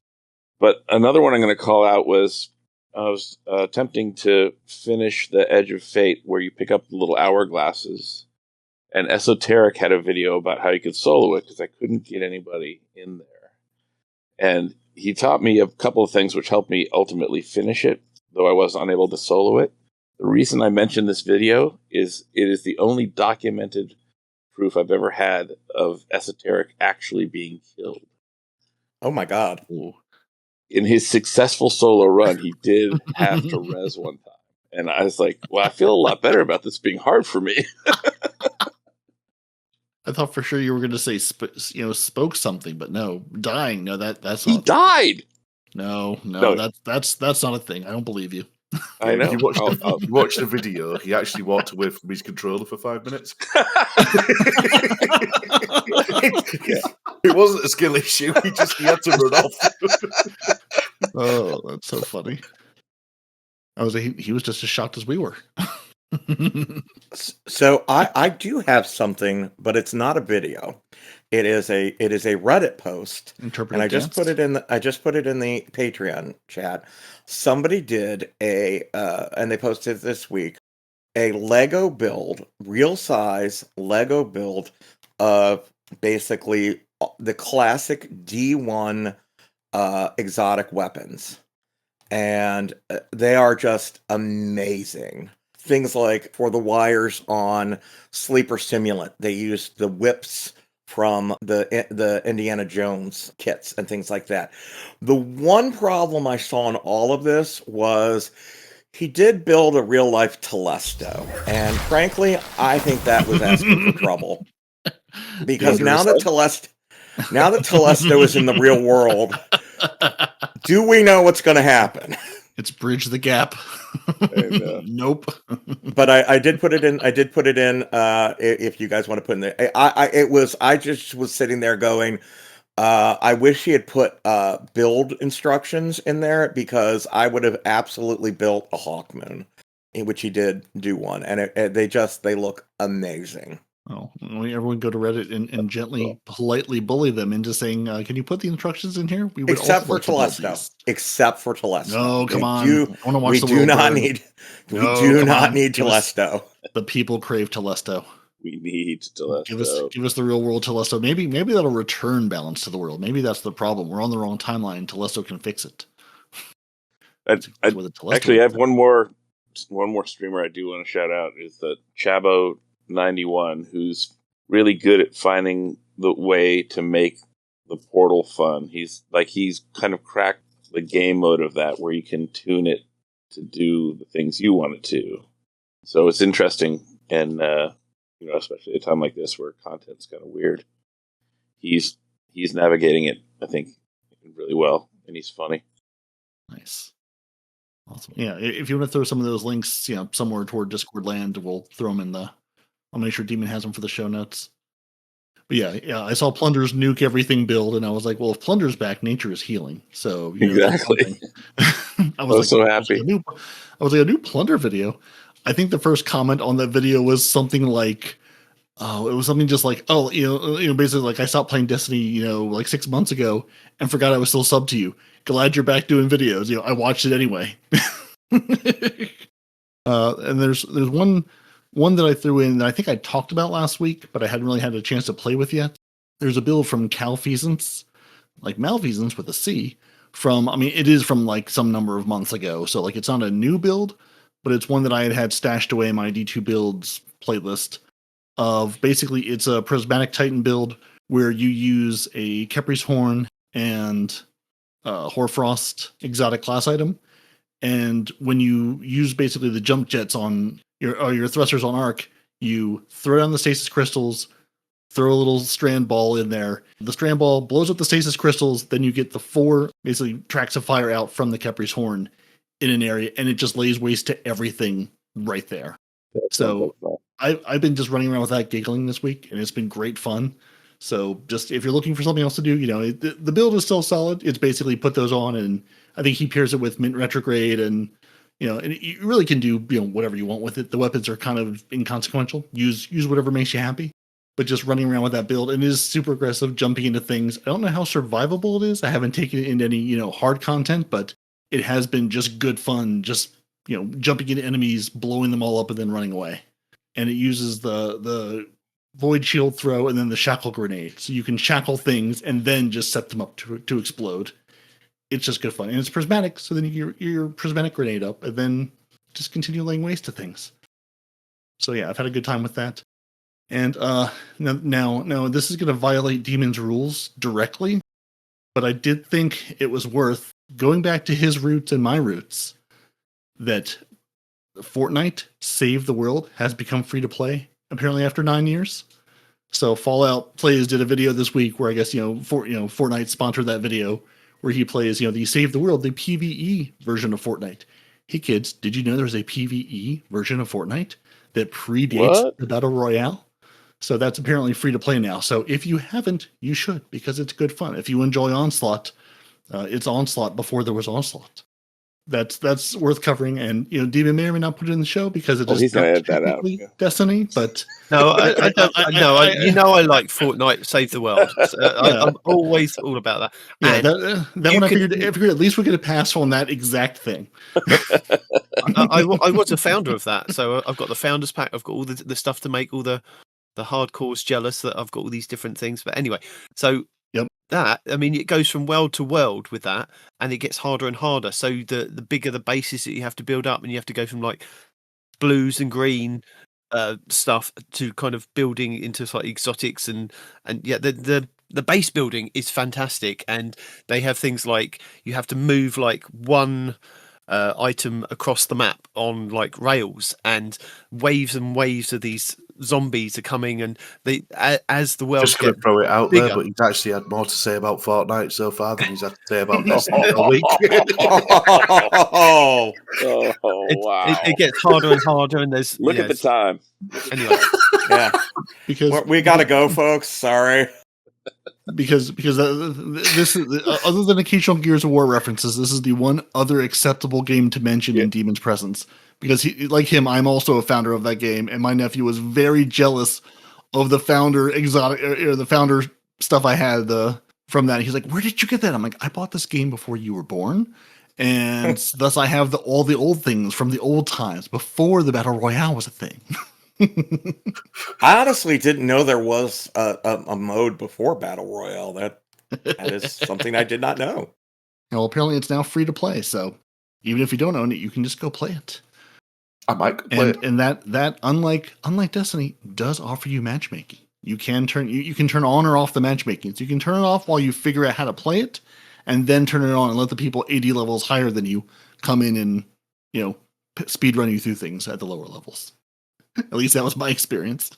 But another one I'm going to call out was I was attempting to finish the Edge of Fate where you pick up the little hourglasses. And Esoteric had a video about how you could solo it because I couldn't get anybody in there. And he taught me a couple of things which helped me ultimately finish it, though I was unable to solo it. The reason I mentioned this video is it is the only documented proof I've ever had of Esoteric actually being killed. Oh my god. Ooh. In his successful solo run, he did have to res one time. And I was like, well, I feel a lot better about this being hard for me. I thought for sure you were going to say, spoke something, but no, dying. No, that's he not. died. No, that's not a thing. I don't believe you. I know. If you watched the video, he actually walked away from his controller for 5 minutes. It wasn't a skill issue. He had to run off. Oh, that's so funny. He was just as shocked as we were. So I do have something, but it's not a video. It is a Reddit post, and I just put it in the Patreon chat. Somebody did and they posted this week a Lego build, real size Lego build of basically the classic D1 exotic weapons, and they are just amazing. Things like for the wires on Sleeper Simulant, they used the whips from the Indiana Jones kits and things like that. The one problem I saw in all of this was he did build a real life Telesto, and frankly, I think that was asking for trouble because now that Telesto is in the real world, do we know what's going to happen? It's bridge the gap. Nope. But I did put it in. If you guys want to put in there, I just was sitting there going, I wish he had put build instructions in there because I would have absolutely built a Hawkmoon, in which he did do one, and they look amazing. Oh, everyone go to Reddit and gently, politely bully them into saying, "Can you put the instructions in here?" Except for Telesto. No, come on. I want to watch we do not need Telesto. The people crave Telesto. We need Telesto. Give us the real world Telesto. Maybe that'll return balance to the world. Maybe that's the problem. We're on the wrong timeline. Telesto can fix it. Actually, I have one more streamer I do want to shout out is the Chabo 91, who's really good at finding the way to make the portal fun. He's kind of cracked the game mode of that where you can tune it to do the things you want it to. So it's interesting, and especially at a time like this where content's kind of weird. He's navigating it, I think, really well, and he's funny. Nice. Awesome. Yeah, if you want to throw some of those links, somewhere toward Discord land, we'll throw them in the. I'll make sure Demon has them for the show notes. But yeah, I saw Plunder's nuke everything build, and I was like, well, if Plunder's back, nature is healing. So exactly. I was so happy. I was like, a new Plunder video. I think the first comment on that video was something like, it was something just like, basically like I stopped playing Destiny, like 6 months ago and forgot I was still subbed to you. Glad you're back doing videos. I watched it anyway. And there's one that I threw in that I think I talked about last week, but I hadn't really had a chance to play with yet. There's a build from Calfeasance like malfeasance with a C from, I mean, it is from like some number of months ago. So like it's not a new build, but it's one that I had stashed away in my D2 builds playlist of basically it's a Prismatic Titan build where you use a Kepri's Horn and Hoarfrost exotic class item. And when you use basically the jump jets on your thrusters on arc, you throw down the stasis crystals, throw a little strand ball in there. The strand ball blows up the stasis crystals. Then you get the 4 basically tracks of fire out from the Kepri's Horn in an area, and it just lays waste to everything right there. So I've been just running around with that giggling this week, and it's been great fun. So just if you're looking for something else to do, the build is still solid. It's basically put those on, and I think he pairs it with Mint Retrograde, and and you really can do whatever you want with it. The weapons are kind of inconsequential. Use whatever makes you happy. But just running around with that build, and it is super aggressive, jumping into things. I don't know how survivable it is. I haven't taken it into any hard content, but it has been just good fun. Just jumping into enemies, blowing them all up, and then running away. And it uses the Void Shield throw and then the Shackle Grenade. So you can shackle things and then just set them up to explode. It's just good fun. And it's prismatic, so then you get your Prismatic Grenade up and then just continue laying waste to things. So yeah, I've had a good time with that. And now this is going to violate Demon's rules directly, but I did think it was worth going back to his roots and my roots that Fortnite Save the World has become free to play, apparently after 9 years. So Fallout Plays did a video this week where I guess, Fortnite sponsored that video where he plays, the Save the World, the PvE version of Fortnite. Hey kids, did you know there's a PvE version of Fortnite that predates the Battle Royale? So that's apparently free to play now. So if you haven't, you should, because it's good fun. If you enjoy Onslaught, it's Onslaught before there was Onslaught. That's worth covering, and Demon may or may not put it in the show because it is technically Destiny. But no, I don't. I like Fortnite Save the World. So I'm always all about that. Yeah, that one I figured at least we get a pass on that exact thing. I was a founder of that, so I've got the founders pack. I've got all the stuff to make all the hardcores jealous that I've got all these different things. But anyway, so. That, I mean, it goes from world to world with that, and it gets harder and harder. So the bigger the bases that you have to build up, and you have to go from like blues and green stuff to kind of building into slightly exotics, and yeah, the base building is fantastic, and they have things like you have to move like one item across the map on like rails, and waves of these zombies are coming, and they as the world just going to throw it out bigger. There, but he's actually had more to say about Fortnite so far than he's had to say about Destiny a week. Wow! It gets harder and harder, and there's look at the time. Anyway, yeah, because we got to go, folks. Sorry. Because this is other than occasional Gears of War references, this is the one other acceptable game to mention in Demon's presence. Because like him, I'm also a founder of that game, and my nephew was very jealous of the founder the founder stuff I had from that. He's like, "Where did you get that?" I'm like, "I bought this game before you were born, and thus I have all the old things from the old times before the Battle Royale was a thing." I honestly didn't know there was a mode before Battle Royale. That is something I did not know. Well, apparently it's now free to play, so even if you don't own it, you can just go play it. I might play it. And that unlike Destiny does offer you matchmaking. You can turn on or off the matchmaking. So you can turn it off while you figure out how to play it, and then turn it on and let the people 80 levels higher than you come in and speed run you through things at the lower levels. At least that was my experience.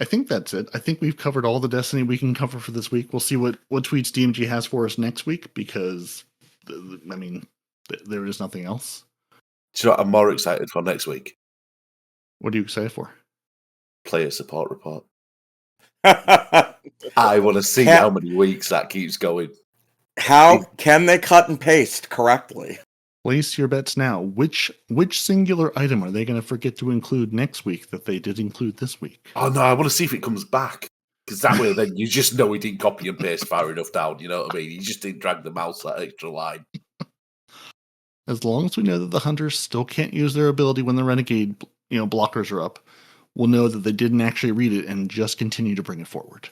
I think that's it. I think we've covered all the Destiny we can cover for this week. We'll see what tweets DMG has for us next week, because I mean, there is nothing else. Do you know what I'm more excited for next week? What are you excited for? Player support report. I want to see how many weeks that keeps going. How can they cut and paste correctly? Place your bets now. Which singular item are they going to forget to include next week that they did include this week? Oh no, I want to see if it comes back. Because that way then you just know he didn't copy and paste far enough down, you know what I mean? He just didn't drag the mouse that extra line. As long as we know that the hunters still can't use their ability when the renegade blockers are up, we'll know that they didn't actually read it and just continue to bring it forward.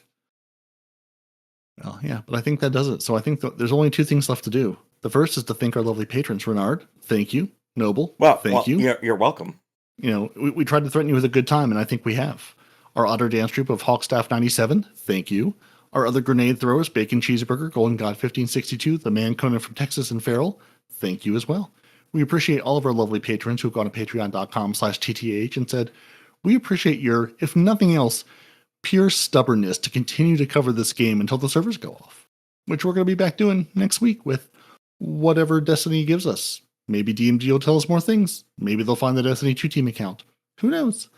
Well, yeah, but I think that does it. So I think there's only two things left to do. The first is to thank our lovely patrons. Renard, thank you. Noble, thank you. You're welcome. You know, we tried to threaten you with a good time, and I think we have. Our Otter Dance Troop of Hawkstaff97, thank you. Our other grenade throwers, Bacon Cheeseburger, Golden God 1562, The Man Conan from Texas, and Farrell, thank you as well. We appreciate all of our lovely patrons who've gone to patreon.com/TTH and said, we appreciate your, if nothing else, pure stubbornness to continue to cover this game until the servers go off, which we're going to be back doing next week with whatever Destiny gives us. Maybe DMG will tell us more things. Maybe they'll find the Destiny 2 team account. Who knows?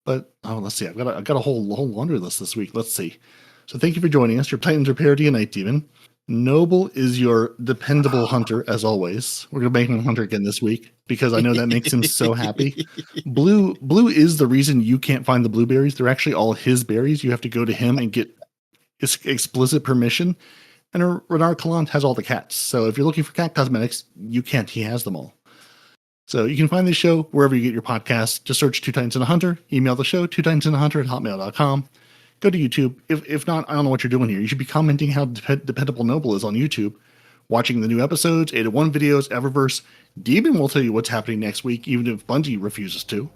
But, let's see. I've got a whole laundry list this week. Let's see. So thank you for joining us. Your Titans are Peroty and Nitedemon. Noble is your dependable hunter, as always. We're going to make him hunter again this week because I know that makes him so happy. Blue is the reason you can't find the blueberries. They're actually all his berries. You have to go to him and get explicit permission. And RenardCollant has all the cats. So if you're looking for cat cosmetics, you can't. He has them all. So you can find this show wherever you get your podcasts. Just search Two Titans and a Hunter. Email the show, twotitansandahunter@hotmail.com. Go to YouTube. If not, I don't know what you're doing here. You should be commenting how dependable Noble is on YouTube. Watching the new episodes, 801 videos, Eververse. Demon will tell you what's happening next week, even if Bungie refuses to.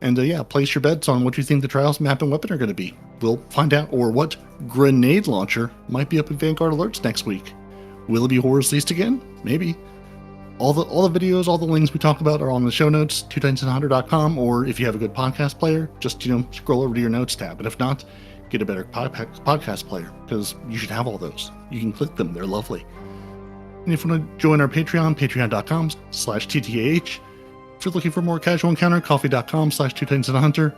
And place your bets on what you think the Trials map and weapon are going to be. We'll find out, or what grenade launcher might be up in Vanguard Alerts next week. Will it be Horror's Least again? Maybe. All the videos, all the links we talk about are on the show notes, twotitansandahunter.com, or if you have a good podcast player, just scroll over to your notes tab. And if not, get a better podcast player, because you should have all those. You can click them. They're lovely. And if you want to join our Patreon, patreon.com/TTAH. If you're looking for more casual encounter, coffee.com/twotitansandahunter.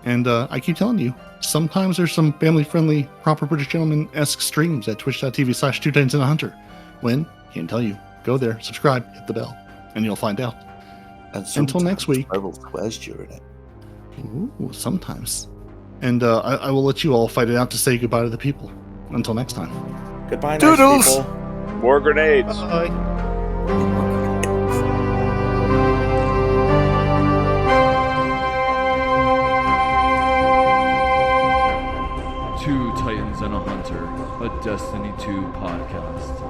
And I keep telling you, sometimes there's some family-friendly, proper British gentleman-esque streams at twitch.tv/twotitansandahunter. When? Can't tell you. Go there, subscribe, hit the bell, and you'll find out. And until next week. I will squares during it. Ooh, sometimes. And I will let you all fight it out to say goodbye to the people. Until next time. Goodbye, Doodles! nice people. More grenades. Bye. Two Titans and a Hunter, a Destiny 2 podcast.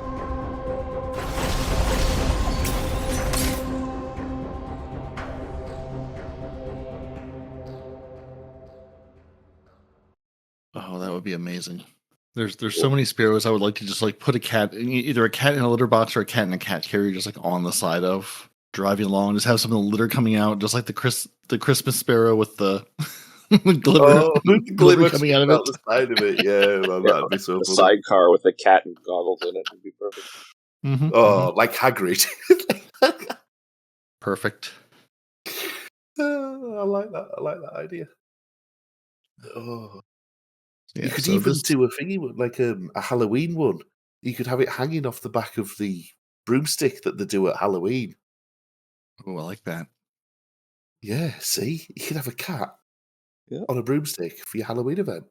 Oh, that would be amazing. There's so many sparrows I would like to just put a cat, either a cat in a litter box or a cat in a cat carrier, just on the side of driving along. Just have some of the litter coming out, just like the Christmas sparrow with the glitter coming out of it. The side of it, yeah. Well, that'd be so a funny. sidecar with a cat and goggles in it would be perfect. Mm-hmm, like Hagrid. Perfect. I like that. I like that idea. Oh. Yeah, you could even do a thingy, like a Halloween one. You could have it hanging off the back of the broomstick that they do at Halloween. Oh, I like that. Yeah, see? You could have a cat on a broomstick for your Halloween event.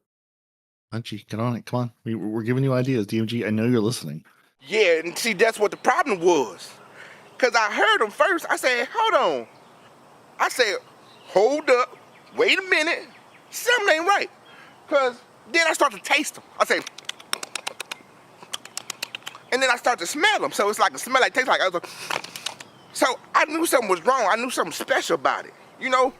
Bungie, get on it. Come on. We're giving you ideas, DMG. I know you're listening. Yeah, and see, that's what the problem was. Because I heard them first. I said, hold on. I said, hold up. Wait a minute. Something ain't right. Because then I start to taste them. I say, and then I start to smell them. So it's like a smell, taste like. So I knew something was wrong. I knew something special about it. You know?